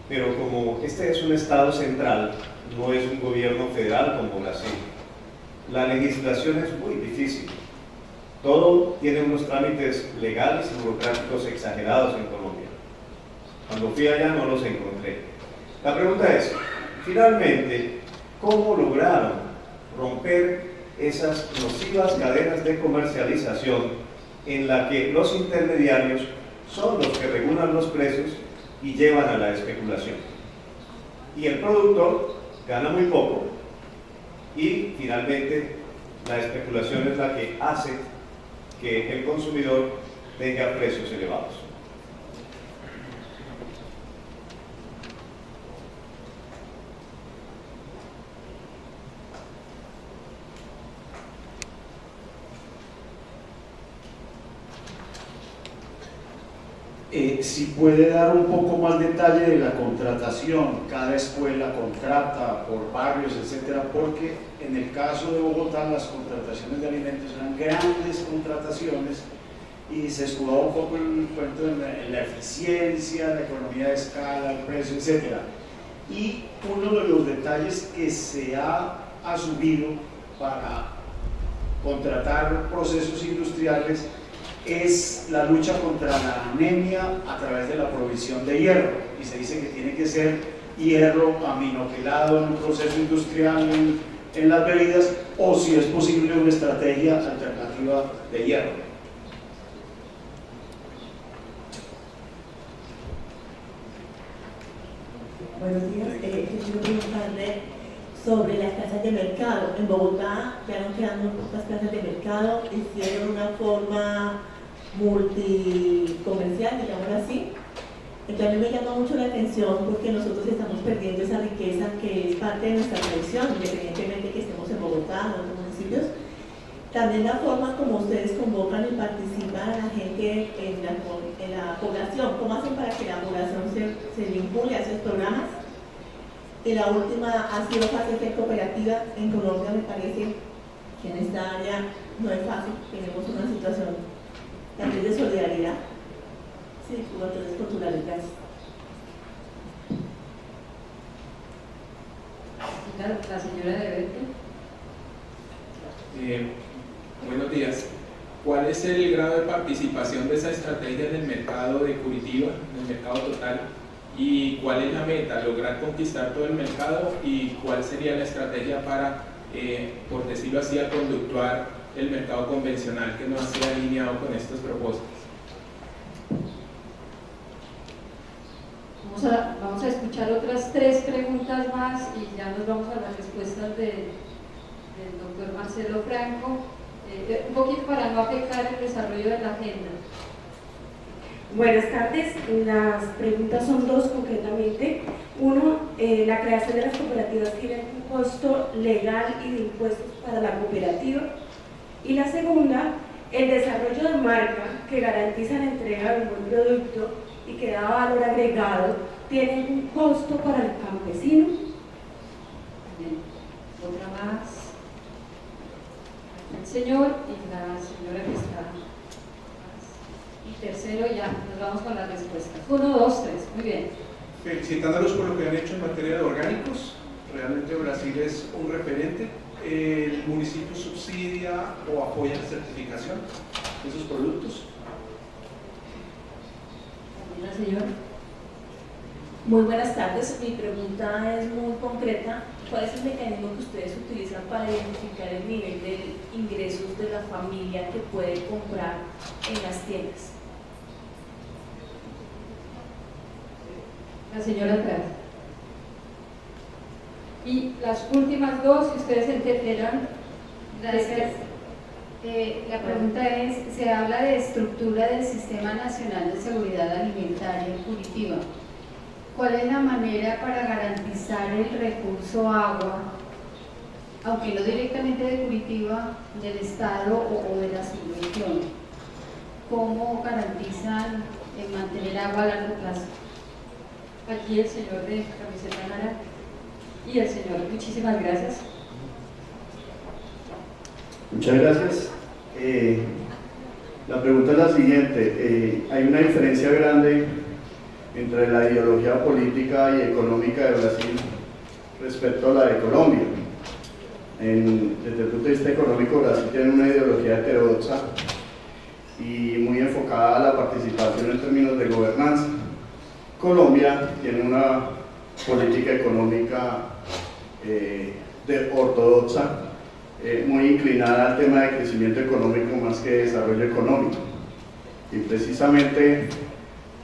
pero como este es un estado central, no es un gobierno federal como Brasil, la legislación es muy difícil. Todo tiene unos trámites legales y burocráticos exagerados en Colombia. Cuando fui allá no los encontré. La pregunta es, finalmente, ¿cómo lograron romper esas nocivas cadenas de comercialización en la que los intermediarios son los que regulan los precios y llevan a la especulación? Y el productor gana muy poco y finalmente la especulación es la que hace que el consumidor tenga precios elevados. Si puede dar un poco más detalle de la contratación, cada escuela contrata por barrios, etcétera, porque en el caso de Bogotá las contrataciones de alimentos eran grandes contrataciones y se escudaba un poco el cuento en la eficiencia, la economía de escala, el precio, etcétera. Y uno de los detalles que se ha asumido para contratar procesos industriales es la lucha contra la anemia a través de la provisión de hierro, y se dice que tiene que ser hierro aminoquelado en un proceso industrial en las bebidas, o si es posible una estrategia alternativa de hierro. Buenos días, quiero preguntarle sobre las plazas de mercado. En Bogotá ya no quedan pocas plazas de mercado, hicieron una forma multicomercial, digámoslo así. Entonces a mí me llama mucho la atención porque nosotros estamos perdiendo esa riqueza que es parte de nuestra tradición, independientemente que estemos en Bogotá o en otros municipios. También la forma como ustedes convocan y participan a la gente en la población, ¿cómo hacen para que la población se vincule a esos programas? Y la última ha sido fase de cooperativa. En Colombia me parece que en esta área no es fácil, tenemos una situación también de solidaridad. Sí, jugadores culturales, gracias. La señora de Berto. Buenos días. ¿Cuál es el grado de participación de esa estrategia en el mercado de Curitiba, en el mercado total? ¿Y cuál es la meta? ¿Lograr conquistar todo el mercado? ¿Y cuál sería la estrategia para, por decirlo así, conductuar el mercado convencional que no esté alineado con estos propósitos? Vamos a escuchar otras 3 preguntas más y ya nos vamos a las respuestas del doctor Marcelo Franco, un poquito para no afectar el desarrollo de la agenda. Buenas tardes, las preguntas son 2 concretamente. Uno, la creación de las cooperativas tiene un costo legal y de impuestos para la cooperativa. Y la segunda, el desarrollo de marca que garantiza la entrega de un buen producto y que da valor agregado, tiene un costo para el campesino. Bien. Otra más. El señor y la señora que está. Y tercero, ya nos vamos con las respuestas. 1, 2, 3. Muy bien. Felicitándolos por lo que han hecho en materia de orgánicos. Realmente Brasil es un referente. El municipio subsidia o apoya la certificación de esos productos. La señora. Muy buenas tardes, mi pregunta es muy concreta. ¿Cuál es el mecanismo que ustedes utilizan para identificar el nivel de ingresos de la familia que puede comprar en las tiendas? La señora atrás. Y las últimas 2, si ustedes entenderán. Gracias. La pregunta es, se habla de estructura del Sistema Nacional de Seguridad Alimentaria en Curitiba. ¿Cuál es la manera para garantizar el recurso agua, aunque no directamente de Curitiba, del Estado o de la subregión? ¿Cómo garantizan el mantener agua a largo plazo? Aquí el señor de camiseta naranja y el señor, muchísimas gracias. Muchas gracias. La pregunta es la siguiente. Hay una diferencia grande entre la ideología política y económica de Brasil respecto a la de Colombia. Desde el punto de vista económico, Brasil tiene una ideología heterodoxa y muy enfocada a la participación en términos de gobernanza. Colombia tiene una política económica ortodoxa, muy inclinada al tema de crecimiento económico más que desarrollo económico. Y precisamente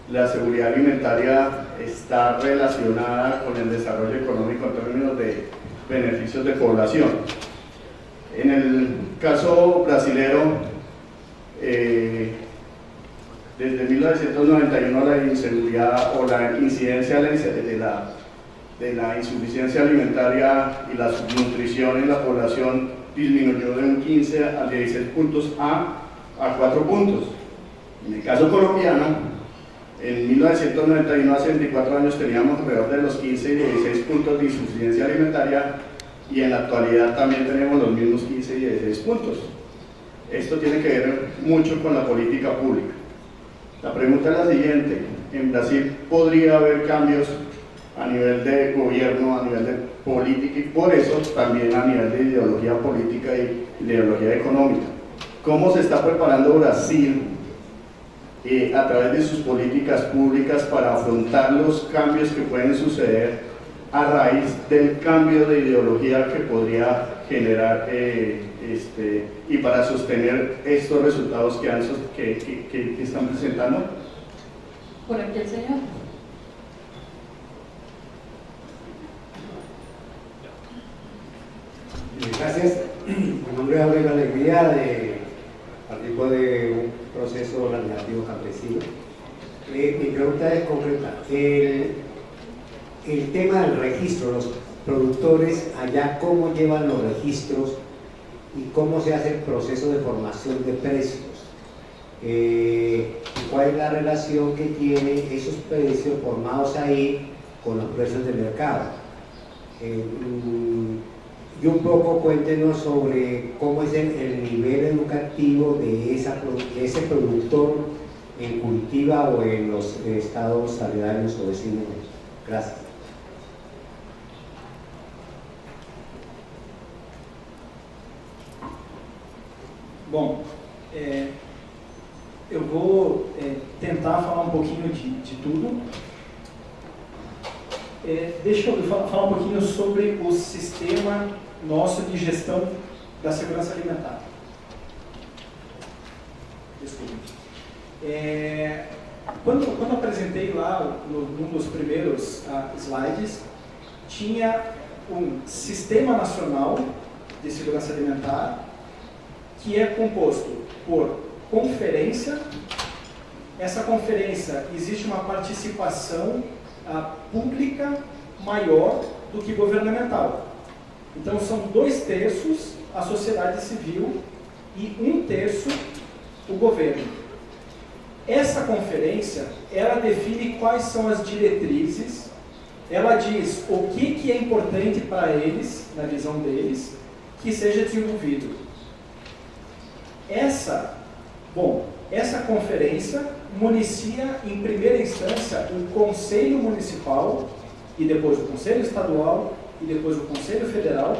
la seguridad alimentaria está relacionada con el desarrollo económico en términos de beneficios de población. En el caso brasilero, desde 1991 la inseguridad o la incidencia de la insuficiencia alimentaria y la subnutrición en la población disminuyó de un 15 a 16 puntos a 4 puntos. En el caso colombiano, en 1991, hace 24 años, teníamos alrededor de los 15 y 16 puntos de insuficiencia alimentaria y en la actualidad también tenemos los mismos 15 y 16 puntos. Esto tiene que ver mucho con la política pública. La pregunta es la siguiente: ¿en Brasil podría haber cambios a nivel de gobierno, a nivel de política y por eso también a nivel de ideología política y ideología económica? ¿Cómo se está preparando Brasil a través de sus políticas públicas para afrontar los cambios que pueden suceder a raíz del cambio de ideología que podría generar y para sostener estos resultados que están presentando? Por aquí el señor. Gracias. Mi nombre es Aurelio Alegría, participo de un proceso organizativo campesino. Mi pregunta es concreta. El tema del registro, los productores allá, ¿cómo llevan los registros y cómo se hace el proceso de formación de precios? ¿Cuál es la relación que tienen esos precios formados ahí con los precios del mercado? Y un poco cuéntenos sobre cómo es el nivel educativo de ese productor en Curitiba o en los estados aledaños o vecinos. Gracias. Bom, eu vou tentar falar pouquinho de tudo. Deixa eu falar pouquinho sobre o sistema nosso de gestão da segurança alimentar. Desculpe. quando apresentei lá, num dos primeiros slides, tinha um Sistema Nacional de Segurança Alimentar, que é composto por conferência. Essa conferência, existe uma participação pública maior do que governamental. Então, são 2/3 a sociedade civil e 1/3 o governo. Essa conferência, ela define quais são as diretrizes, ela diz o que é importante para eles, na visão deles, que seja desenvolvido. Essa conferência municia, em primeira instância, o Conselho Municipal, e depois o Conselho Estadual, e depois o Conselho Federal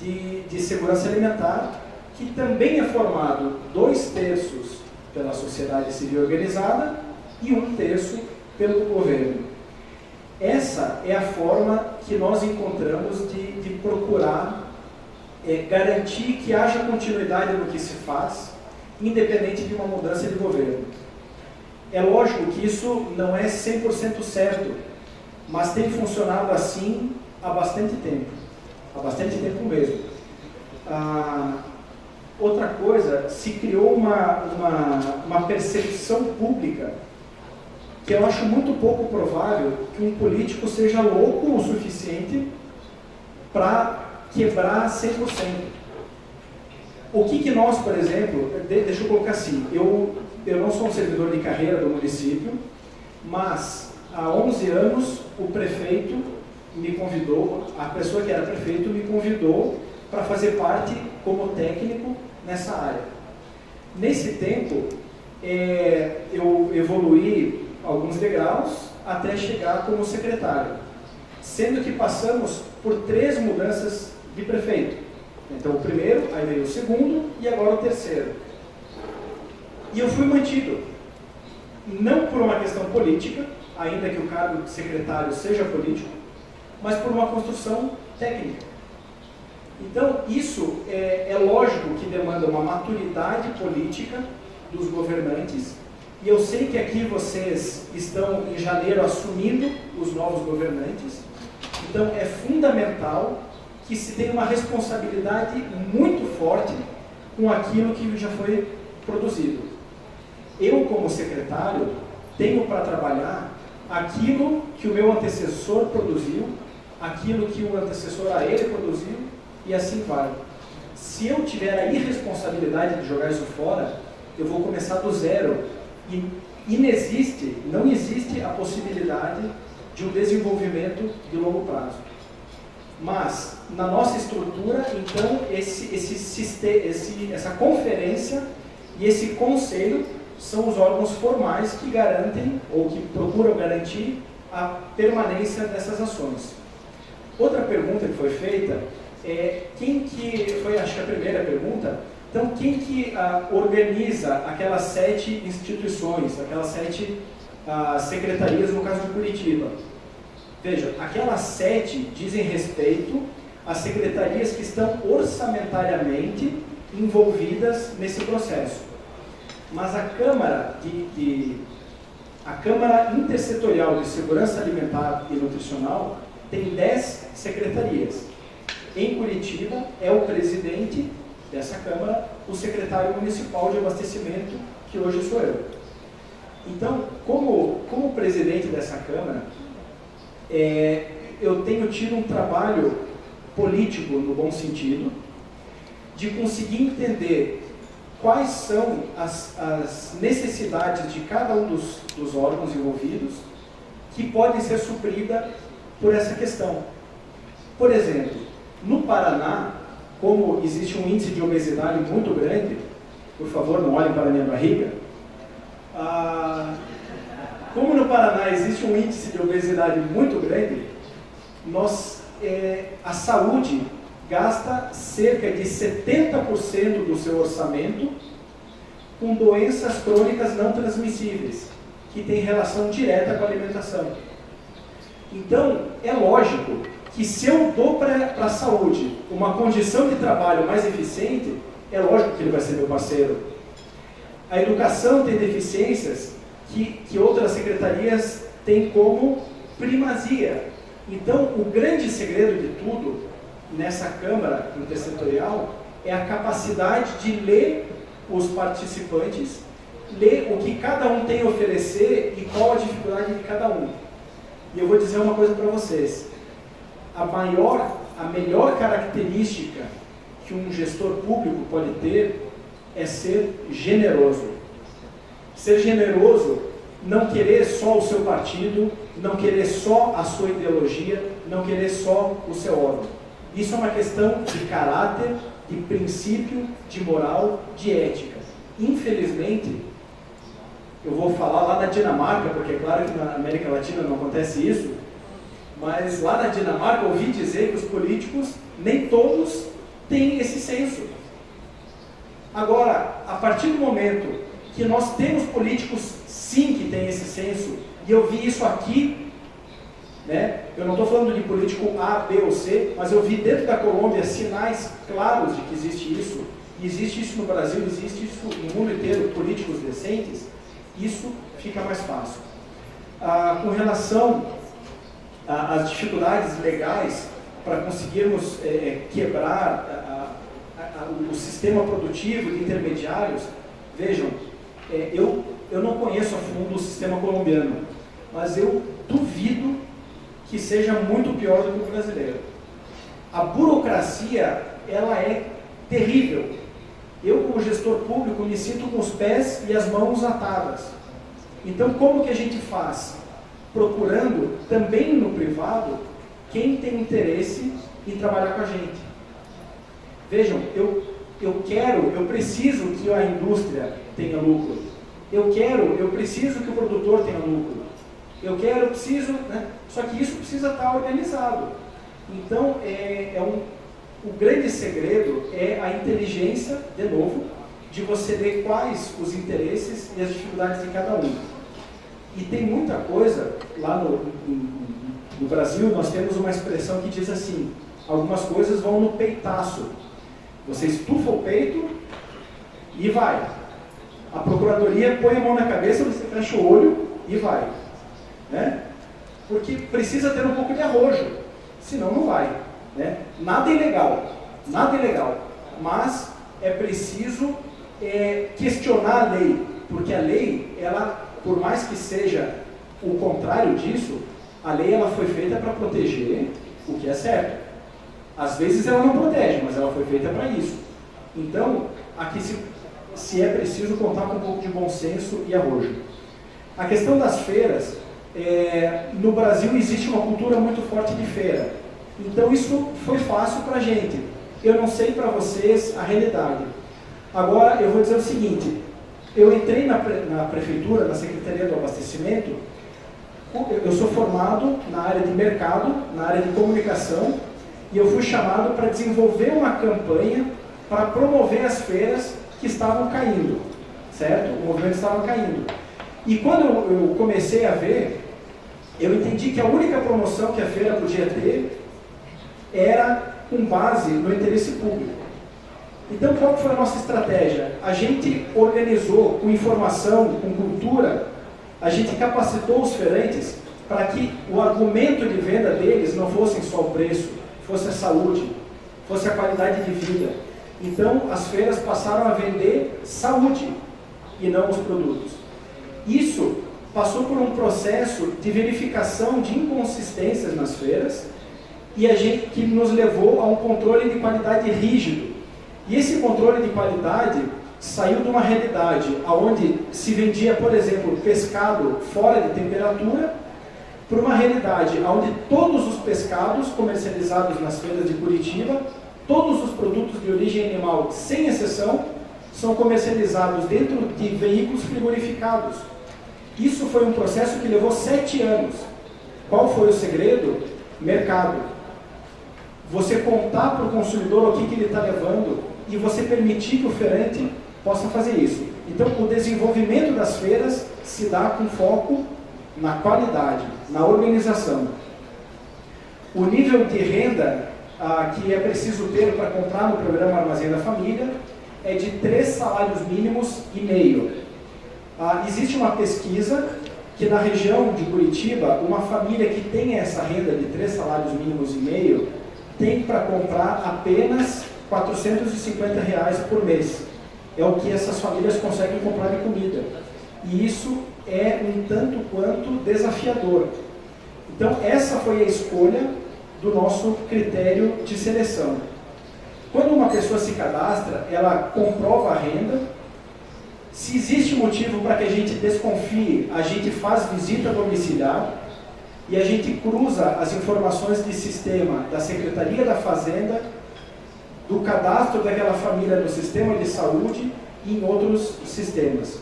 de Segurança Alimentar, que também é formado 2/3 pela sociedade civil organizada e 1/3 pelo governo. Essa é a forma que nós encontramos de procurar garantir que haja continuidade no que se faz, independente de uma mudança de governo. É lógico que isso não é 100% certo, mas tem funcionado assim há bastante tempo mesmo. Outra coisa, se criou uma percepção pública que eu acho muito pouco provável que um político seja louco o suficiente para quebrar 100%. O que nós, por exemplo, deixa eu colocar assim, eu não sou um servidor de carreira do município, mas há 11 anos o prefeito me convidou, a pessoa que era prefeito me convidou para fazer parte como técnico nessa área. Nesse tempo, eu evoluí alguns degraus até chegar como secretário, sendo que passamos por 3 mudanças de prefeito. Então o primeiro, aí veio o segundo e agora o terceiro. E eu fui mantido, não por uma questão política, ainda que o cargo de secretário seja político, mas por uma construção técnica. Então isso é lógico que demanda uma maturidade política dos governantes, e eu sei que aqui vocês estão em janeiro assumindo os novos governantes, então é fundamental que se tenha uma responsabilidade muito forte com aquilo que já foi produzido. Eu, como secretário, tenho para trabalhar aquilo que o meu antecessor produziu, aquilo que o antecessor a ele produziu, e assim vai. Se eu tiver a irresponsabilidade de jogar isso fora, eu vou começar do zero. E não existe a possibilidade de um desenvolvimento de longo prazo. Mas, na nossa estrutura, então, essa conferência e esse conselho são os órgãos formais que garantem, ou que procuram garantir, a permanência dessas ações. Outra pergunta que foi feita quem que foi, acho que a primeira pergunta, então quem que organiza aquelas 7 instituições, aquelas 7 secretarias, no caso de Curitiba? Veja, aquelas 7 dizem respeito às secretarias que estão orçamentariamente envolvidas nesse processo. Mas a Câmara Intersetorial de Segurança Alimentar e Nutricional tem 10 secretarias. Em Curitiba é o presidente dessa Câmara, o secretário municipal de abastecimento, que hoje sou eu. Então, como presidente dessa Câmara, eu tenho tido um trabalho político, no bom sentido, de conseguir entender quais são as necessidades de cada um dos órgãos envolvidos que podem ser supridas por essa questão. Por exemplo, no Paraná, como existe um índice de obesidade muito grande, por favor, não olhem para a minha barriga, como no Paraná existe um índice de obesidade muito grande, a saúde gasta cerca de 70% do seu orçamento com doenças crônicas não transmissíveis, que têm relação direta com a alimentação. Então, é lógico que se eu dou para a saúde uma condição de trabalho mais eficiente, é lógico que ele vai ser meu parceiro. A educação tem deficiências que outras secretarias têm como primazia. Então, o grande segredo de tudo nessa Câmara Intersetorial é a capacidade de ler os participantes, ler o que cada um tem a oferecer e qual a dificuldade de cada um. E eu vou dizer uma coisa para vocês. A melhor característica que um gestor público pode ter é ser generoso. Ser generoso, não querer só o seu partido, não querer só a sua ideologia, não querer só o seu órgão. Isso é uma questão de caráter, de princípio, de moral, de ética. Infelizmente, eu vou falar lá na Dinamarca, porque é claro que na América Latina não acontece isso, mas lá na Dinamarca eu ouvi dizer que os políticos, nem todos, têm esse senso. Agora, a partir do momento que nós temos políticos, sim, que têm esse senso, e eu vi isso aqui, né? Eu não estou falando de político A, B ou C, mas eu vi dentro da Colômbia sinais claros de que existe isso, e existe isso no Brasil, existe isso no mundo inteiro, políticos decentes, isso fica mais fácil. Com relação às dificuldades legais para conseguirmos quebrar o sistema produtivo de intermediários, vejam, eu não conheço a fundo o sistema colombiano, mas eu duvido que seja muito pior do que o brasileiro. A burocracia, ela é terrível. Eu, como gestor público, me sinto com os pés e as mãos atadas. Então, como que a gente faz? Procurando, também no privado, quem tem interesse em trabalhar com a gente. Vejam, eu preciso que a indústria tenha lucro. Eu preciso que o produtor tenha lucro. Preciso, né? Só que isso precisa estar organizado. Então, o grande segredo é a inteligência, de novo, de você ver quais os interesses e as dificuldades de cada um. E tem muita coisa, lá no Brasil, nós temos uma expressão que diz assim, algumas coisas vão no peitaço. Você estufa o peito e vai. A procuradoria põe a mão na cabeça, você fecha o olho e vai. Né? Porque precisa ter um pouco de arrojo, senão não vai. Né? Nada é ilegal, mas é preciso questionar a lei, porque a lei, ela, por mais que seja o contrário disso, a lei ela foi feita para proteger o que é certo. Às vezes ela não protege, mas ela foi feita para isso. Então, aqui se é preciso contar com um pouco de bom senso e arrojo. A questão das feiras, no Brasil existe uma cultura muito forte de feira. Então isso foi fácil para a gente. Eu não sei para vocês a realidade. Agora eu vou dizer o seguinte, eu entrei na prefeitura, na Secretaria do Abastecimento, eu sou formado na área de mercado, na área de comunicação, e eu fui chamado para desenvolver uma campanha para promover as feiras que estavam caindo, certo? O movimento estava caindo. E quando eu comecei a ver, eu entendi que a única promoção que a feira podia ter era com base no interesse público. Então, qual foi a nossa estratégia? A gente organizou com informação, com cultura, a gente capacitou os feirantes para que o argumento de venda deles não fosse só o preço, fosse a saúde, fosse a qualidade de vida. Então, as feiras passaram a vender saúde e não os produtos. Isso passou por um processo de verificação de inconsistências nas feiras e que nos levou a um controle de qualidade rígido. E esse controle de qualidade saiu de uma realidade onde se vendia, por exemplo, pescado fora de temperatura, para uma realidade onde todos os pescados comercializados nas feiras de Curitiba, todos os produtos de origem animal, sem exceção, são comercializados dentro de veículos frigorificados. Isso foi um processo que levou 7 anos. Qual foi o segredo? Mercado. Você contar para o consumidor o que ele está levando e você permitir que o feirante possa fazer isso. Então, o desenvolvimento das feiras se dá com foco na qualidade, na organização. O nível de renda que é preciso ter para comprar no programa Armazém da Família é de 3 salários mínimos e meio. Existe uma pesquisa que na região de Curitiba, uma família que tem essa renda de 3 salários mínimos e meio tem para comprar apenas R$450 por mês. É o que essas famílias conseguem comprar de comida. E isso é um tanto quanto desafiador. Então, essa foi a escolha do nosso critério de seleção. Quando uma pessoa se cadastra, ela comprova a renda. Se existe motivo para que a gente desconfie, a gente faz visita domiciliar e a gente cruza as informações de sistema da Secretaria da Fazenda, do cadastro daquela família no sistema de saúde e em outros sistemas.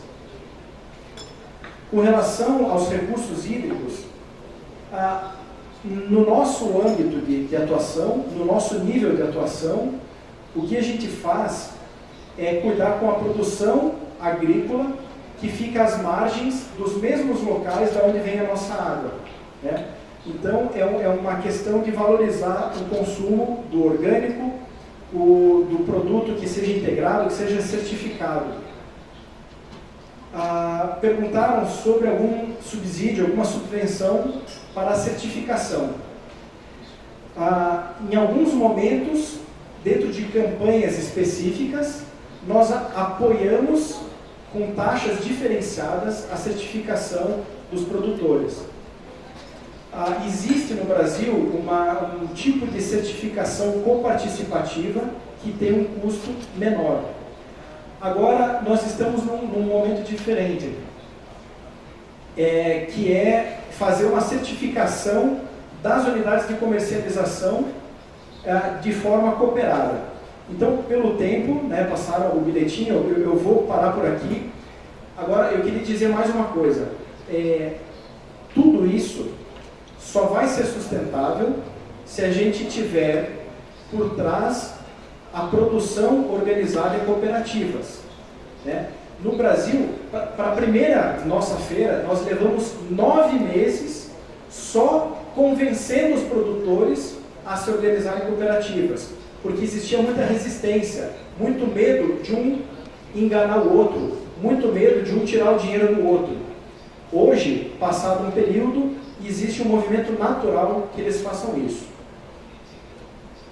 Com relação aos recursos hídricos, no nosso âmbito de atuação, no nosso nível de atuação, o que a gente faz é cuidar com a produção agrícola que fica às margens dos mesmos locais da onde vem a nossa água, né? Então, é uma questão de valorizar o consumo do orgânico, do produto que seja integrado, que seja certificado. Perguntaram sobre algum subsídio, alguma subvenção para a certificação. Em alguns momentos, dentro de campanhas específicas, nós apoiamos com taxas diferenciadas a certificação dos produtores. Existe no Brasil um tipo de certificação coparticipativa que tem um custo menor. Agora, nós estamos num momento diferente, que é fazer uma certificação das unidades de comercialização de forma cooperada. Então, pelo tempo, né, passaram o bilhetinho, eu vou parar por aqui. Agora, eu queria dizer mais uma coisa. Tudo isso só vai ser sustentável se a gente tiver por trás a produção organizada em cooperativas, né? No Brasil, para a primeira nossa feira, nós levamos 9 meses só convencendo os produtores a se organizarem em cooperativas, porque existia muita resistência, muito medo de um enganar o outro, muito medo de um tirar o dinheiro do outro. Hoje, passado um período, existe um movimento natural que eles façam isso.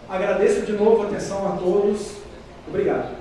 Agradeço de novo a atenção a todos. Obrigado.